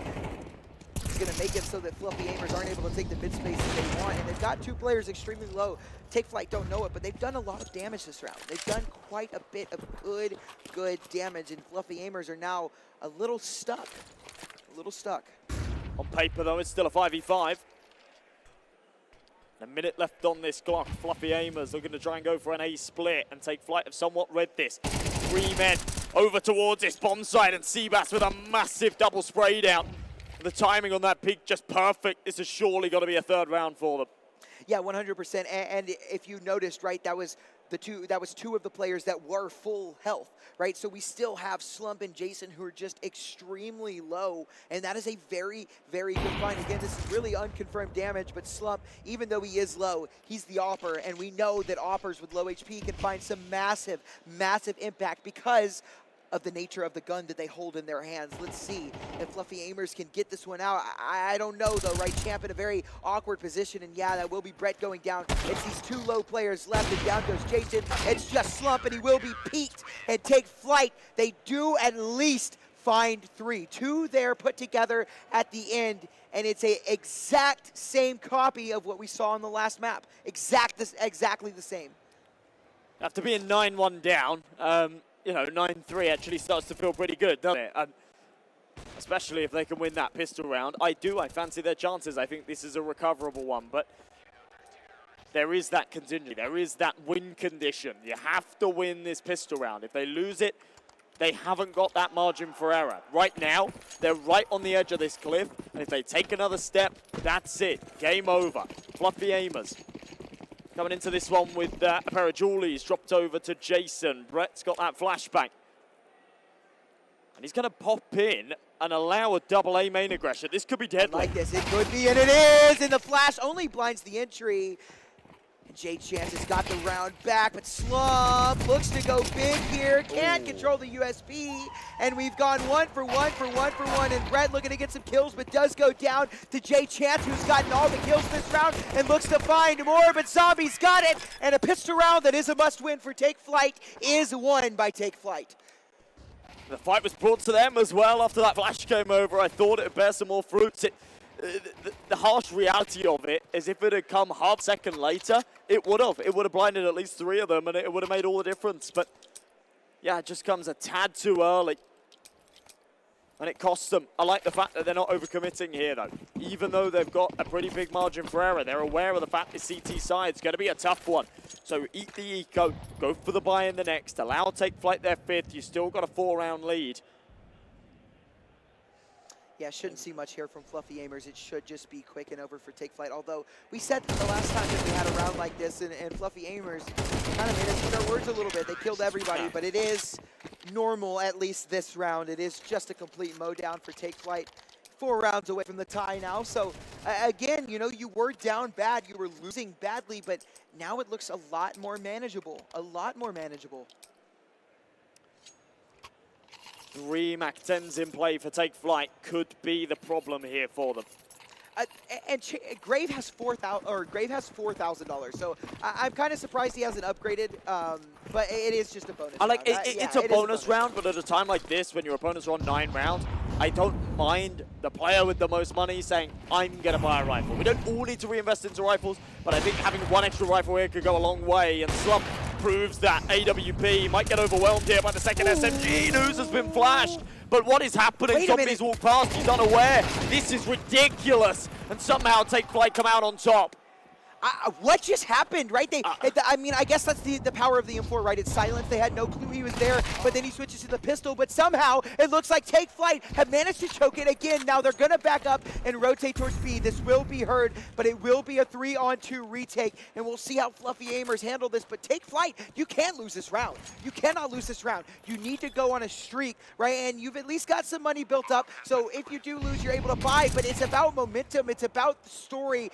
Going to make it so that Fluffy Aimers aren't able to take the mid space that they want, and they've got two players extremely low. Take Flyte don't know it, but they've done a lot of damage this round. They've done quite a bit of good damage, and Fluffy Aimers are now a little stuck. On paper, though, it's still a 5v5. A minute left on this clock. Fluffy Aimers looking to try and go for an A split and take Flyte have somewhat read this. 3 men over towards this bomb site, and Seabass with a massive double spray down. The timing on that peak just perfect. This has surely got to be a third round for them. Yeah, 100%. And if you noticed, right, that was two of the players that were full health, right? So we still have Slump and Jason who are just extremely low, and that is a very, very good find. Again, this is really unconfirmed damage, but Slump, even though he is low, he's the Opper, and we know that Oppers with low HP can find some massive, massive impact because of the nature of the gun that they hold in their hands. Let's see if Fluffy Aimers can get this one out. I don't know, though, right? Champ in a very awkward position, and yeah, that will be Brett going down. It's these two low players left, and down goes Jason. It's just Slump, and he will be peaked and take Flyte. They do at least find 3. 2 there put together at the end, and it's a exact same copy of what we saw on the last map. Exactly the same. After being 9-1 down, you know, 9-3 actually starts to feel pretty good, doesn't it? And especially if they can win that pistol round. I fancy their chances. I think this is a recoverable one, but there is that contingency. There is that win condition. You have to win this pistol round. If they lose it, they haven't got that margin for error. Right now, they're right on the edge of this cliff, and if they take another step, that's it. Game over. Fluffy Aimers coming into this one with a pair of Julies dropped over to Jason. Brett's got that flashbang. And he's going to pop in and allow a double A main aggression. This could be deadly. Like this, it could be, and it is! And the flash only blinds the entry. And Jay Chance has got the round back, but Slump looks to go big here. Can't control the USB. And we've gone 1 for 1 for 1 for 1. And Brett looking to get some kills, but does go down to Jay Chance, who's gotten all the kills this round and looks to find more. But Zombie's got it. And a pistol round that is a must-win for Take Flyte is won by Take Flyte. The fight was brought to them as well after that flash came over. I thought it would bear some more fruits. The harsh reality of it is if it had come half second later, it would have. It would have blinded at least 3 of them, and it would have made all the difference. But yeah, it just comes a tad too early. And it costs them. I like the fact that they're not overcommitting here, though. Even though they've got a pretty big margin for error, they're aware of the fact this CT side's going to be a tough one. So eat the eco, go for the buy in the next, allow Take Flyte their 5th. You still got a 4-round lead. Yeah, shouldn't see much here from Fluffy Aimers. It should just be quick and over for Take Flyte. Although we said the last time that we had a round like this, and Fluffy Aimers kind of made us put our words a little bit. They killed everybody, but it is normal, at least this round. It is just a complete mow down for Take Flyte. 4 rounds away from the tie now. So again, you know, you were down bad, you were losing badly, but now it looks a lot more manageable, a lot more manageable. 3 MAC-10s in play for Take Flight could be the problem here for them. And Grave has $4,000. So I'm kind of surprised he hasn't upgraded, but it is just a bonus. It's a bonus round, but at a time like this, when your opponents are on 9 rounds, I don't mind the player with the most money saying, I'm going to buy a rifle. We don't all need to reinvest into rifles, but I think having 1 extra rifle here could go a long way, and Slump proves that AWP might get overwhelmed here by the second SMG. News has been flashed, but what is happening? Zombies walk past, he's unaware. This is ridiculous, and somehow Take Flight come out on top. What just happened, right? I mean, I guess that's the power of the M4, right? It's silence. They had no clue he was there, but then he switches to the pistol. But somehow, it looks like Take Flight have managed to choke it again. Now they're going to back up and rotate towards B. This will be heard, but it will be a 3-on-2 retake, and we'll see how Fluffy Aimers handle this. But Take Flight, you can't lose this round. You cannot lose this round. You need to go on a streak, right? And you've at least got some money built up, so if you do lose, you're able to buy. But it's about momentum. It's about the story.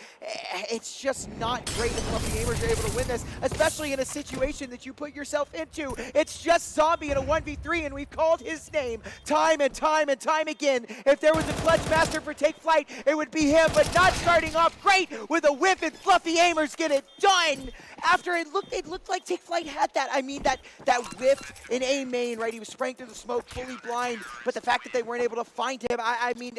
It's just not great if Fluffy Aimers are able to win this, especially in a situation that you put yourself into. It's just Zombie in a 1v3, and we've called his name time and time and time again. If there was a clutch master for Take Flight, it would be him, but not starting off great with a whiff, and Fluffy Aimers get it done. After it looked like Take Flight had that. I mean, that whiff in A main, right? He was spraying through the smoke, fully blind, but the fact that they weren't able to find him, I mean,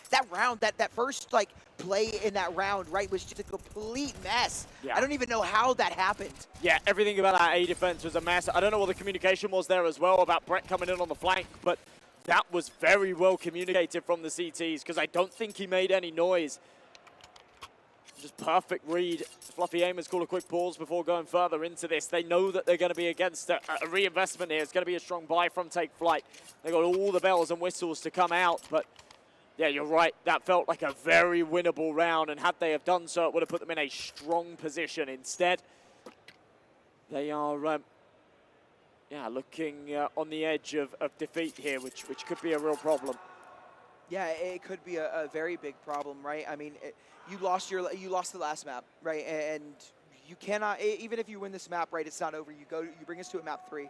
that round, that first, like, play in that round, right, was just a complete mess. Yeah. I don't even know how that happened. Yeah, everything about that A defense was a mess. I don't know what the communication was there as well about Brett coming in on the flank, but that was very well communicated from the CTs, because I don't think he made any noise. Just perfect read. Fluffy Aimers call a quick pause before going further into this. They know that they're going to be against a reinvestment here. It's going to be a strong buy from Take Flight. They got all the bells and whistles to come out, but yeah, you're right. That felt like a very winnable round, and had they have done so, it would have put them in a strong position. Instead, they are looking on the edge of defeat here, which could be a real problem. Yeah, it could be a very big problem, right? I mean, you lost the last map, right? And you cannot, even if you win this map, right? It's not over. You bring us to a map 3.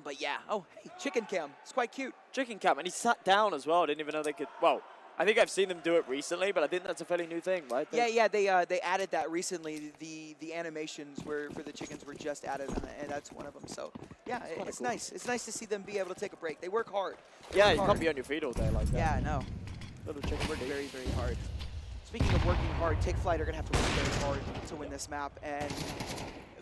But yeah, oh, hey, Chicken Cam. It's quite cute. Chicken Cam, and he sat down as well. I didn't even know they could, well, I think I've seen them do it recently, but I think that's a fairly new thing, right? Yeah, they added that recently. The animations for the chickens were just added, and that's one of them. So yeah, it's cool. Nice. It's nice to see them be able to take a break. They work hard. Yeah, you can't be on your feet all day like that. Yeah, I know. Little chicken work very, very hard. Speaking of working hard, Take Flight are going to have to work very hard to win this map, and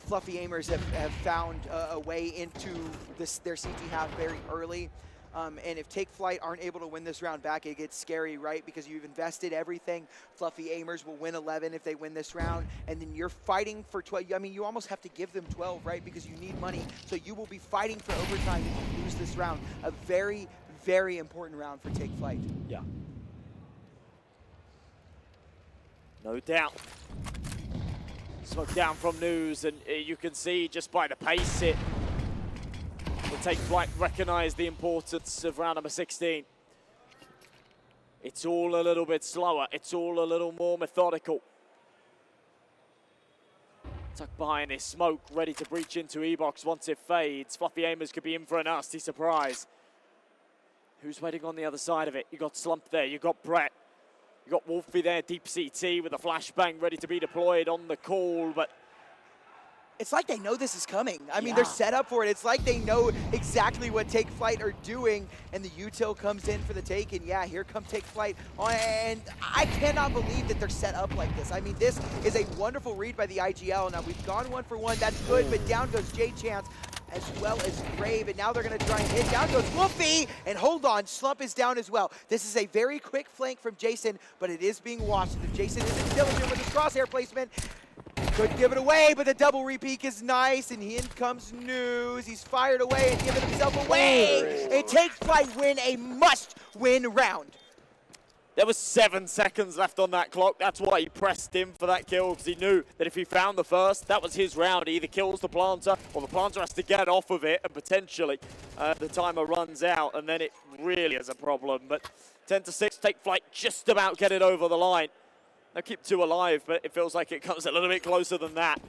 Fluffy Aimers have found a way into their CT half very early. And if Take Flight aren't able to win this round back, it gets scary, right? Because you've invested everything. Fluffy Aimers will win 11 if they win this round. And then you're fighting for 12. I mean, you almost have to give them 12, right? Because you need money. So you will be fighting for overtime if you lose this round. A very, very important round for Take Flight. Yeah. No doubt. Smoke down from News, and you can see just by the pace it will Take Flight recognize the importance of round number 16. It's all a little bit slower. It's all a little more methodical. Tucked behind this smoke, ready to breach into E-Box once it fades. Fluffy Aimers could be in for a nasty surprise. Who's waiting on the other side of it? You got Slump there, you got Brett. You got Wolfie there, deep CT with a flashbang ready to be deployed on the call, but it's like they know this is coming. I mean, they're set up for it. It's like they know exactly what Take Flight are doing, and the util comes in for the take, and yeah, here come Take Flight. And I cannot believe that they're set up like this. I mean, this is a wonderful read by the IGL. Now, we've gone 1 for 1. That's good, but down goes J-Chance, as well as Grave, and now they're going to try and hit. Down goes Wolfie, and hold on, Slump is down as well. This is a very quick flank from Jason, but it is being watched. If Jason isn't diligent with his crosshair placement, couldn't give it away, but the double repeat is nice, and in comes News. He's fired away and given himself away. And Take Flight win a must-win round. There was 7 seconds left on that clock. That's why he pressed in for that kill, because he knew that if he found the first, that was his round. He either kills the planter, or the planter has to get off of it, and potentially the timer runs out, and then it really is a problem. But 10-6, Take Flyte just about get it over the line. They'll keep 2 alive, but it feels like it comes a little bit closer than that.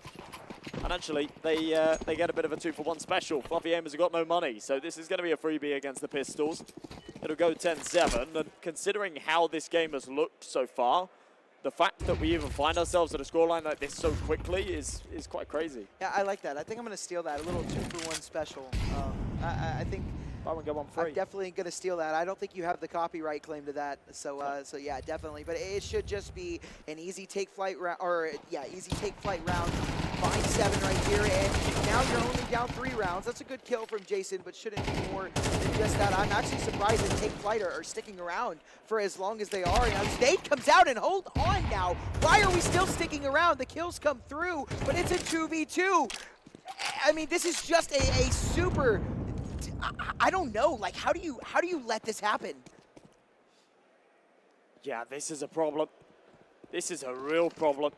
And actually, they get a bit of a 2-for-1 special. Fluffy Aimers have got no money, so this is going to be a freebie against the Pistols. It'll go 10-7, and considering how this game has looked so far, the fact that we even find ourselves at a scoreline like this so quickly is quite crazy. Yeah, I like that. I think I'm going to steal that, a little 2-for-1 special. I think Buy one, get one free. I'm definitely going to steal that. I don't think you have the copyright claim to that, so yeah, definitely. But it should just be an easy Take Flyte round, or yeah, easy Take Flyte round. 5-7 right here, and now you're only down 3 rounds. That's a good kill from Jason, but shouldn't be more than just that. I'm actually surprised that Take Flyte are sticking around for as long as they are. Now State comes out and hold on now. Why are we still sticking around? The kills come through, but it's a 2v2. I mean, this is just a super. I don't know. Like, how do you let this happen? Yeah, this is a problem. This is a real problem.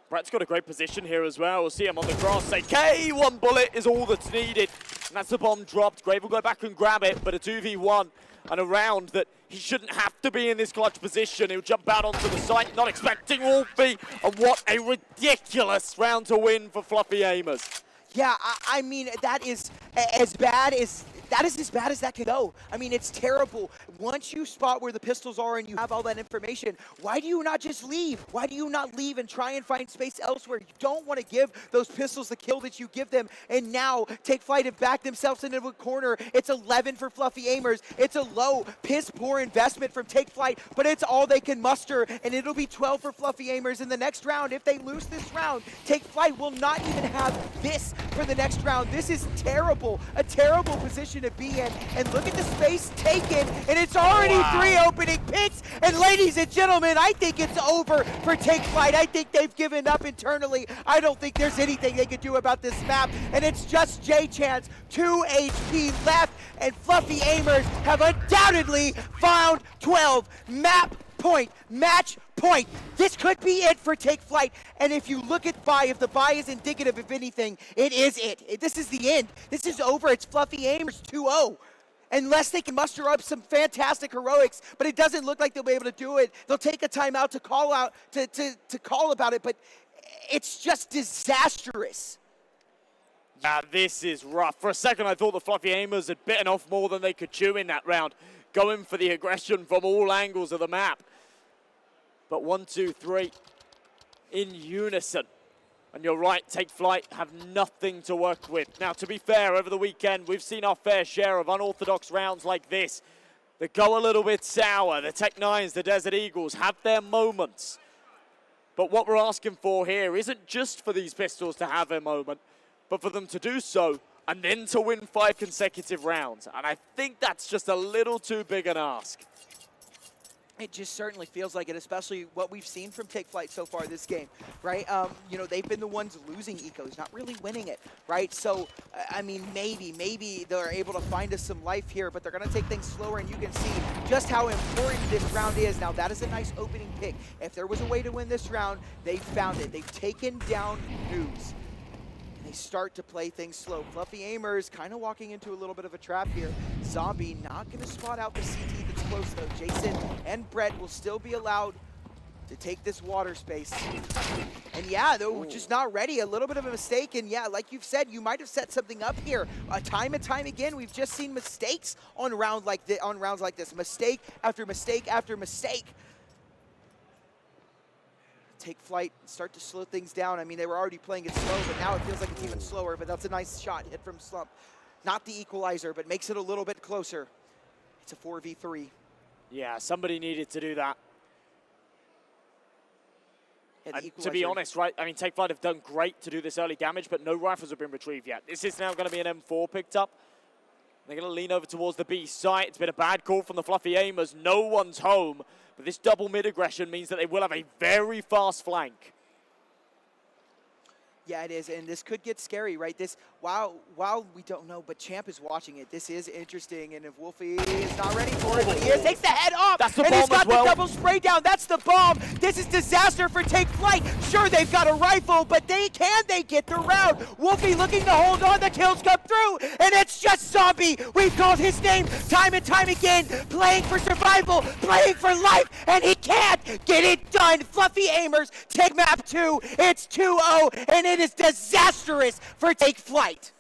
Brett's got a great position here as well. We'll see him on the cross. Say, K, 1 bullet is all that's needed. And that's the bomb dropped. Grave will go back and grab it, but a 2v1 and a round that he shouldn't have to be in this clutch position. He'll jump out onto the site, not expecting Wolfie. And what a ridiculous round to win for Fluffy Aimers. Yeah, I mean, that is as bad as that can go. I mean, it's terrible. Once you spot where the pistols are and you have all that information, why do you not just leave? Why do you not leave and try and find space elsewhere? You don't want to give those pistols the kill that you give them. And now Take Flyte have backed themselves into a corner. It's 11 for Fluffy Aimers. It's a low, piss-poor investment from Take Flyte, but it's all they can muster, and it'll be 12 for Fluffy Aimers in the next round. If they lose this round, Take Flyte will not even have this for the next round. This is terrible, a terrible position to be in. And look at the space taken, and it's already 3 opening picks. And ladies and gentlemen, I think it's over for Take Flyte. I think they've given up internally. I don't think there's anything they could do about this map. And it's just J-Chance, 2 HP left, and Fluffy Aimers have undoubtedly found 12 map point, match point. This could be it for Take Flyte. And if you look at buy, if the buy is indicative of anything, it is it. This is the end. This is over. It's Fluffy Aimers 2-0. Unless they can muster up some fantastic heroics, but it doesn't look like they'll be able to do it. They'll take a timeout to call out, to call about it, but it's just disastrous. Yeah, this is rough. For a second, I thought the Fluffy Aimers had bitten off more than they could chew in that round, going for the aggression from all angles of the map. But 1, 2, 3 in unison. And you're right, Take Flyte have nothing to work with. Now, to be fair, over the weekend, we've seen our fair share of unorthodox rounds like this that go a little bit sour. The Tech-9s, the Desert Eagles have their moments. But what we're asking for here isn't just for these pistols to have a moment, but for them to do so and then to win 5 consecutive rounds. And I think that's just a little too big an ask. It just certainly feels like it, especially what we've seen from Take Flyte so far this game, right? You know, they've been the ones losing ecos, not really winning it, right? So, I mean, maybe they're able to find us some life here, but they're going to take things slower, and you can see just how important this round is. Now, that is a nice opening pick. If there was a way to win this round, they found it. They've taken down News. They start to play things slow. Fluffy Aimers kind of walking into a little bit of a trap here. Zombie not going to spot out the CT that's close, though. Jason and Brett will still be allowed to take this water space. And yeah, they're just not ready. A little bit of a mistake. And yeah, like you've said, you might have set something up here. Time and time again, we've just seen mistakes on rounds like this. Mistake after mistake after mistake. Take Flyte, start to slow things down. I mean, they were already playing it slow, but now it feels like it's even slower. But that's a nice shot hit from Slump. Not the equalizer, but makes it a little bit closer. It's a 4v3. Yeah, somebody needed to do that. Yeah, and to be honest, right, I mean, Take Flyte have done great to do this early damage, but no rifles have been retrieved yet. This is now going to be an M4 picked up. They're going to lean over towards the B site. It's been a bad call from the Fluffy Aimers. No one's home. But this double mid aggression means that they will have a very fast flank. Yeah, it is, and this could get scary, right? This, while we don't know, but Champ is watching it. This is interesting, and if Wolfie is not ready for it, but he is, takes the head off, That's the and he's bomb as got well. the double spray down. That's the bomb. This is disaster for Take Flight. Sure, they've got a rifle, but they get the round? Wolfie looking to hold on. The kills come through, and it's just Zombie. We've called his name time and time again, playing for survival, playing for life, and he can't get it done. Fluffy Aimers take map 2. It's 2-0, and it is disastrous for Take Flight.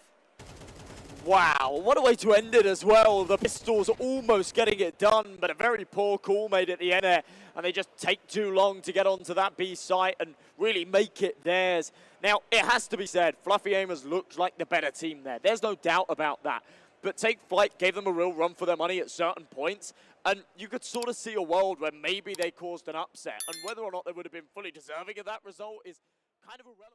Wow, what a way to end it as well. The Pistols almost getting it done, but a very poor call made at the end there. And they just take too long to get onto that B site and really make it theirs. Now, it has to be said, Fluffy Aimers looked like the better team there. There's no doubt about that. But Take Flight gave them a real run for their money at certain points. And you could sort of see a world where maybe they caused an upset. And whether or not they would have been fully deserving of that result is kind of irrelevant.